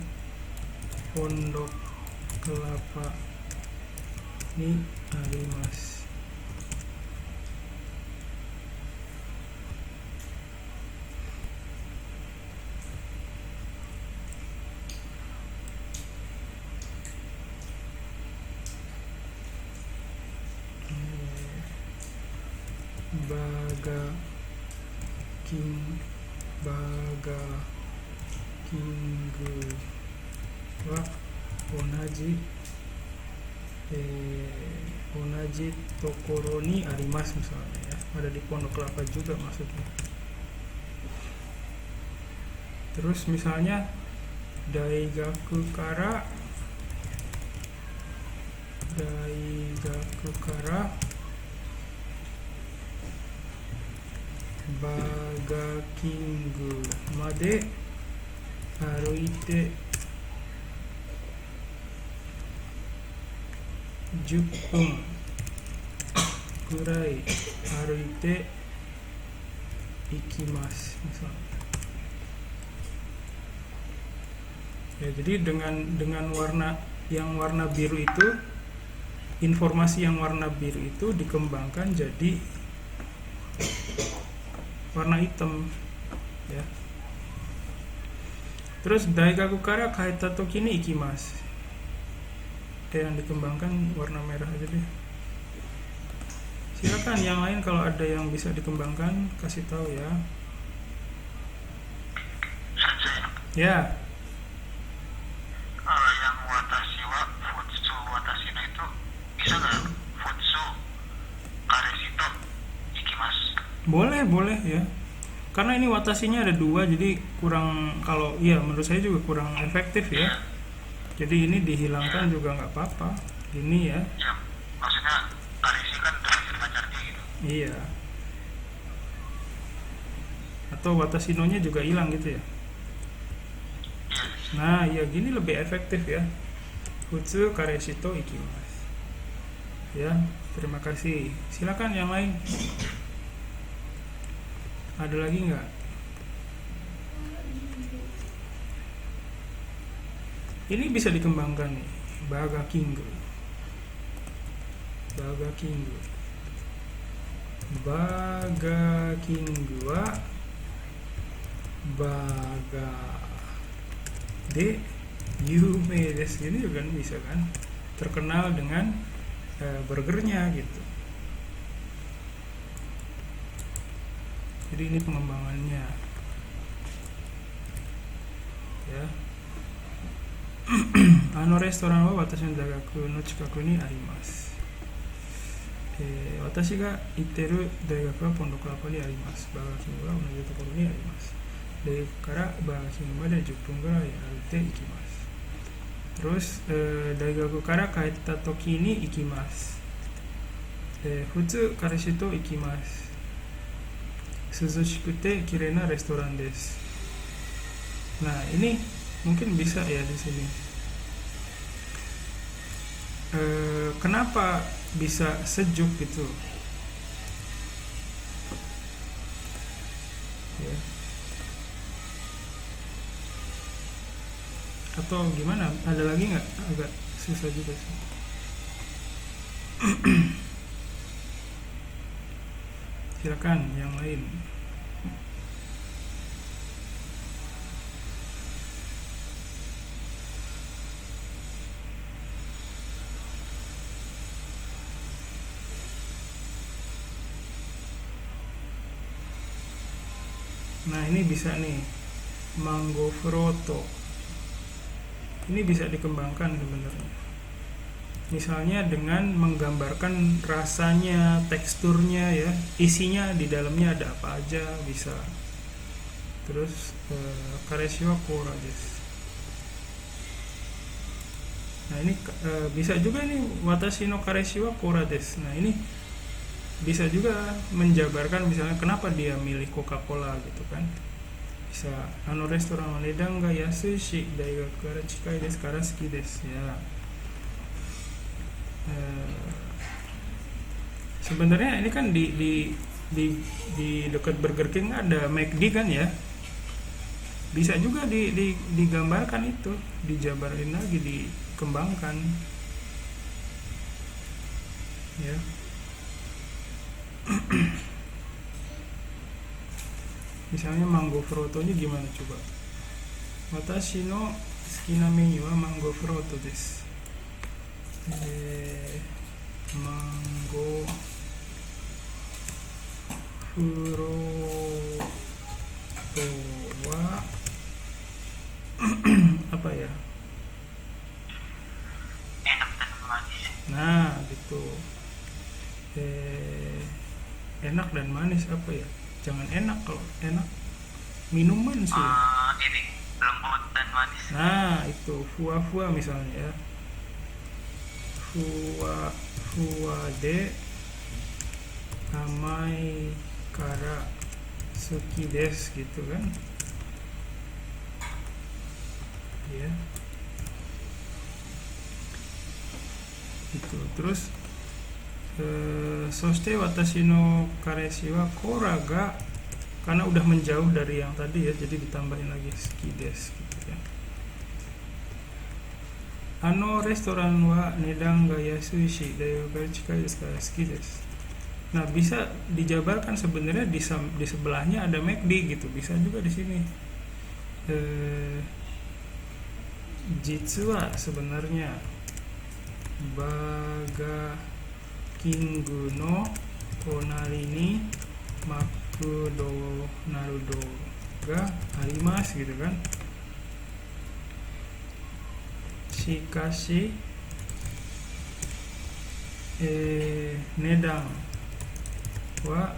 Pondok Kelapa ni arimasu. Burger King wa onaji tokoro ni arimasu misalnya ya. Ada di Pondok Kelapa juga maksudnya. Terus misalnya Daigaku kara Burger King made aruite 10分ぐらい歩いて行きますmisalnya. Ya, jadi dengan warna biru itu, informasi yang warna biru itu dikembangkan jadi warna hitam ya. Terus Daigaku kara kaeta toki ni ikimasu. Yang dikembangkan warna merah aja deh. Silakan yang lain kalau ada yang bisa dikembangkan kasih tahu ya. Sensei, Ya, yang watashi wa futsu watashi no itu bisa nggak futsu kareshito ikimasu? boleh ya. Karena ini watasinya ada dua, jadi kurang, kalau iya menurut saya juga kurang efektif ya. Jadi ini dihilangkan juga nggak apa-apa. Ini ya, Ya, maksudnya kareshi kan terakhir pacarnya gitu. iya. Atau watasinonya juga hilang gitu ya. Iya. Nah, ya gini lebih efektif ya. Futsu kareshito ikimasu. Ya, terima kasih. Silakan yang lain. Ada lagi nggak? Ini bisa dikembangkan nih. Baga Kinggu. Baga Kinggu. Baga Kinggu wa Baga de yume desu. Ini juga bisa kan? Terkenal dengan burgernya gitu. Jadi ini pengembangannya ya. Restoran wa watashi no daigaku no chikaku ni arimasu. Watashi ga itteru daigaku wa Pondok Kelapa ni arimasu. Baga Kingu wa onoji tokoro ni arimasu. Dari kara Baga Kingu made 10分ぐらい歩いて行きます。Terus daigaku kara kaetta toki ni ikimasu. Futsu kareshi to ikimasu. Suzushikute kirei na restoran desu. Nah, ini mungkin bisa ya di sini. Kenapa bisa sejuk gitu? Ya. Atau gimana? Ada lagi nggak? Agak susah juga sih. Silakan yang lain. Nah, ini bisa nih, mango frotto. Ini bisa dikembangkan sebenarnya. Misalnya dengan menggambarkan rasanya, teksturnya ya, isinya di dalamnya ada apa aja bisa. Terus kareshi wa kora desu. Nah, ini bisa juga nih watashi no kareshi wa kora desu. Nah, ini bisa juga menjabarkan misalnya kenapa dia milih Coca-Cola gitu kan. Bisa restoran wa nedang ga yasui shi daigaku kara chikai desu kara suki desu ya. Sebenarnya ini kan di dekat Burger King ada McD kan ya. Bisa juga digambarkan itu, dijabarin lagi, dikembangkan ya. Misalnya mango frottonya gimana coba? Watashi no suki na menu wa mango frotto desu. Mango frotto wa apa ya? Enak dan manis. Nah, gitu. Enak dan manis apa ya? Jangan enak, kalau enak minuman sih. Ini lembut dan manis. Nah, itu fuwa-fuwa misalnya ya. Fuwa de amai kara suki desu gitu kan. Ya. Gitu. Terus soste watashi no kareshi wa kora ga, karena udah menjauh dari yang tadi ya, jadi ditambahin lagi suki desu gitu kan. Restoran wa nedang ga yasui shi daigaku chikai desu kara suki desu. Nah, bisa dijabarkan sebenarnya di sebelahnya ada McD gitu, bisa juga di sini. Jitsu wa sebenarnya Baga Kingu no onari ni McDonald's ga arimasu gitu kan. Shikashi nedan wa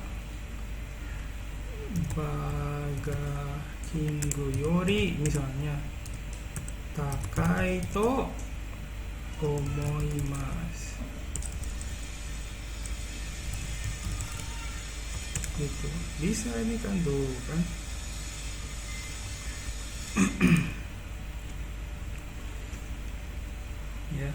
Burger King yori misalnya takai to omoimasu gitu. Bisa ini kan tuh kan. Ya.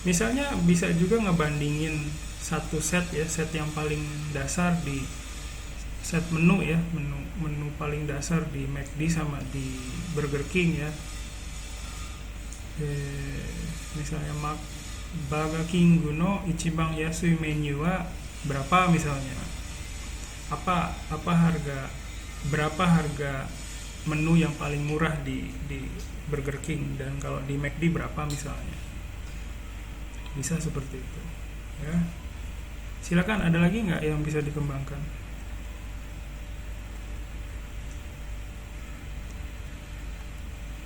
Misalnya bisa juga ngebandingin satu set ya, set yang paling dasar di set menu ya, menu paling dasar di McD sama di Burger King ya. Misalnya Burger King no ichiban yasui menu wa berapa misalnya. Berapa harga menu yang paling murah di Burger King, dan kalau di McD berapa misalnya. Bisa seperti itu ya. Silakan, ada lagi nggak yang bisa dikembangkan?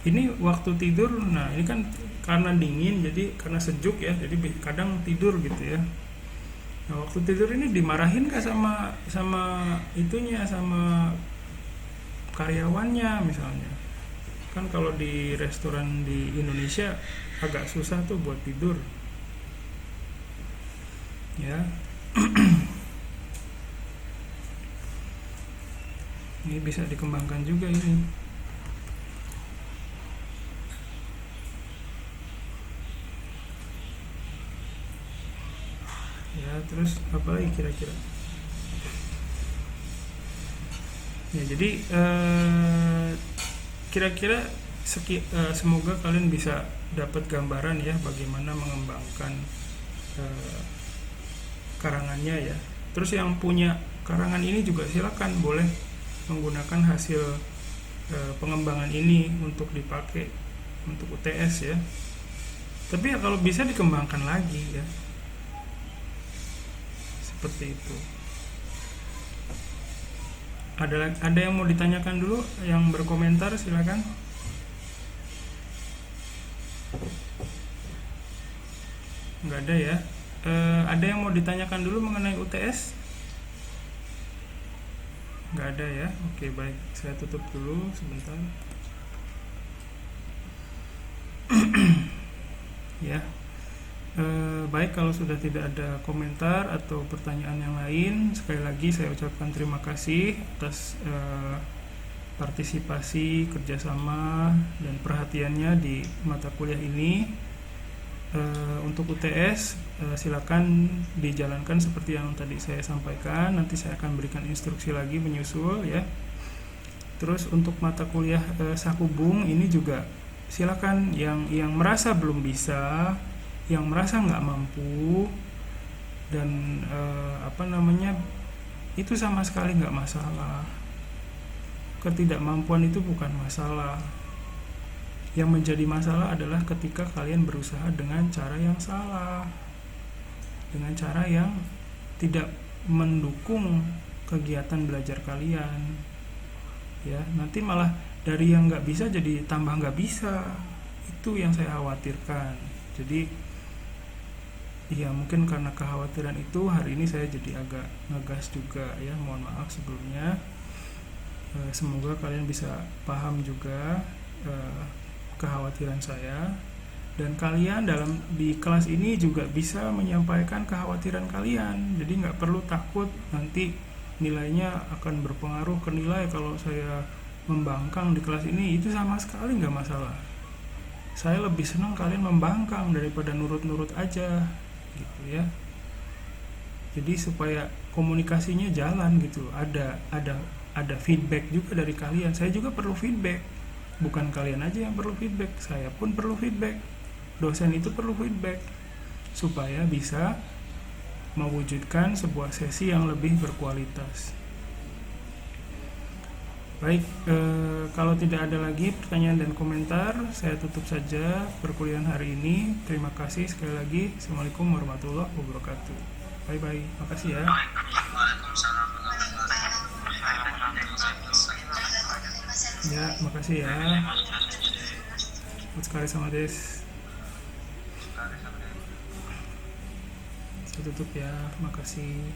Ini waktu tidur, nah ini kan karena dingin, jadi karena sejuk ya, jadi kadang tidur gitu ya. Nah waktu tidur ini dimarahin nggak sama itunya, sama karyawannya misalnya. Kan kalau di restoran di Indonesia agak susah tuh buat tidur ya. Ini bisa dikembangkan juga ini. Ya, terus apa lagi kira-kira? Ya, jadi kira-kira semoga kalian bisa dapat gambaran ya bagaimana mengembangkan karangannya ya. Terus yang punya karangan ini juga silakan boleh menggunakan hasil pengembangan ini untuk dipakai untuk UTS ya. Tapi ya kalau bisa dikembangkan lagi ya. Seperti itu. Ada yang mau ditanyakan dulu, yang berkomentar silakan. Nggak ada ya. Ada yang mau ditanyakan dulu mengenai UTS? Nggak ada ya. Oke, baik, saya tutup dulu sebentar. Ya. Baik, kalau sudah tidak ada komentar atau pertanyaan yang lain, sekali lagi saya ucapkan terima kasih atas partisipasi, kerjasama, dan perhatiannya di mata kuliah ini. Untuk UTS silakan dijalankan seperti yang tadi saya sampaikan. Nanti saya akan berikan instruksi lagi menyusul ya. Terus untuk mata kuliah Sakubung ini juga silakan yang merasa belum bisa, yang merasa nggak mampu, dan itu sama sekali nggak masalah. Ketidakmampuan itu bukan masalah. Yang menjadi masalah adalah ketika kalian berusaha dengan cara yang salah, dengan cara yang tidak mendukung kegiatan belajar kalian. Ya, nanti malah dari yang nggak bisa jadi tambah nggak bisa. Itu yang saya khawatirkan. Jadi, ya mungkin karena kekhawatiran itu hari ini saya jadi agak ngegas juga ya. Mohon maaf sebelumnya. Semoga kalian bisa paham juga kekhawatiran saya, dan kalian di kelas ini juga bisa menyampaikan kekhawatiran kalian. Jadi nggak perlu takut nanti nilainya akan berpengaruh ke nilai kalau saya membangkang di kelas ini. Itu sama sekali nggak masalah. Saya lebih senang kalian membangkang daripada nurut-nurut aja gitu ya. Jadi supaya komunikasinya jalan gitu, ada feedback juga dari kalian. Saya juga perlu feedback. Bukan kalian aja yang perlu feedback, saya pun perlu feedback. Dosen itu perlu feedback supaya bisa mewujudkan sebuah sesi yang lebih berkualitas. Baik, kalau tidak ada lagi pertanyaan dan komentar, saya tutup saja perkuliahan hari ini. Terima kasih sekali lagi. Assalamualaikum warahmatullahi wabarakatuh. Bye bye. Makasih ya. Waalaikumsalam warahmatullahi wabarakatuh. Ya, makasih ya. Otsukare sama des. Saya tutup ya. Makasih.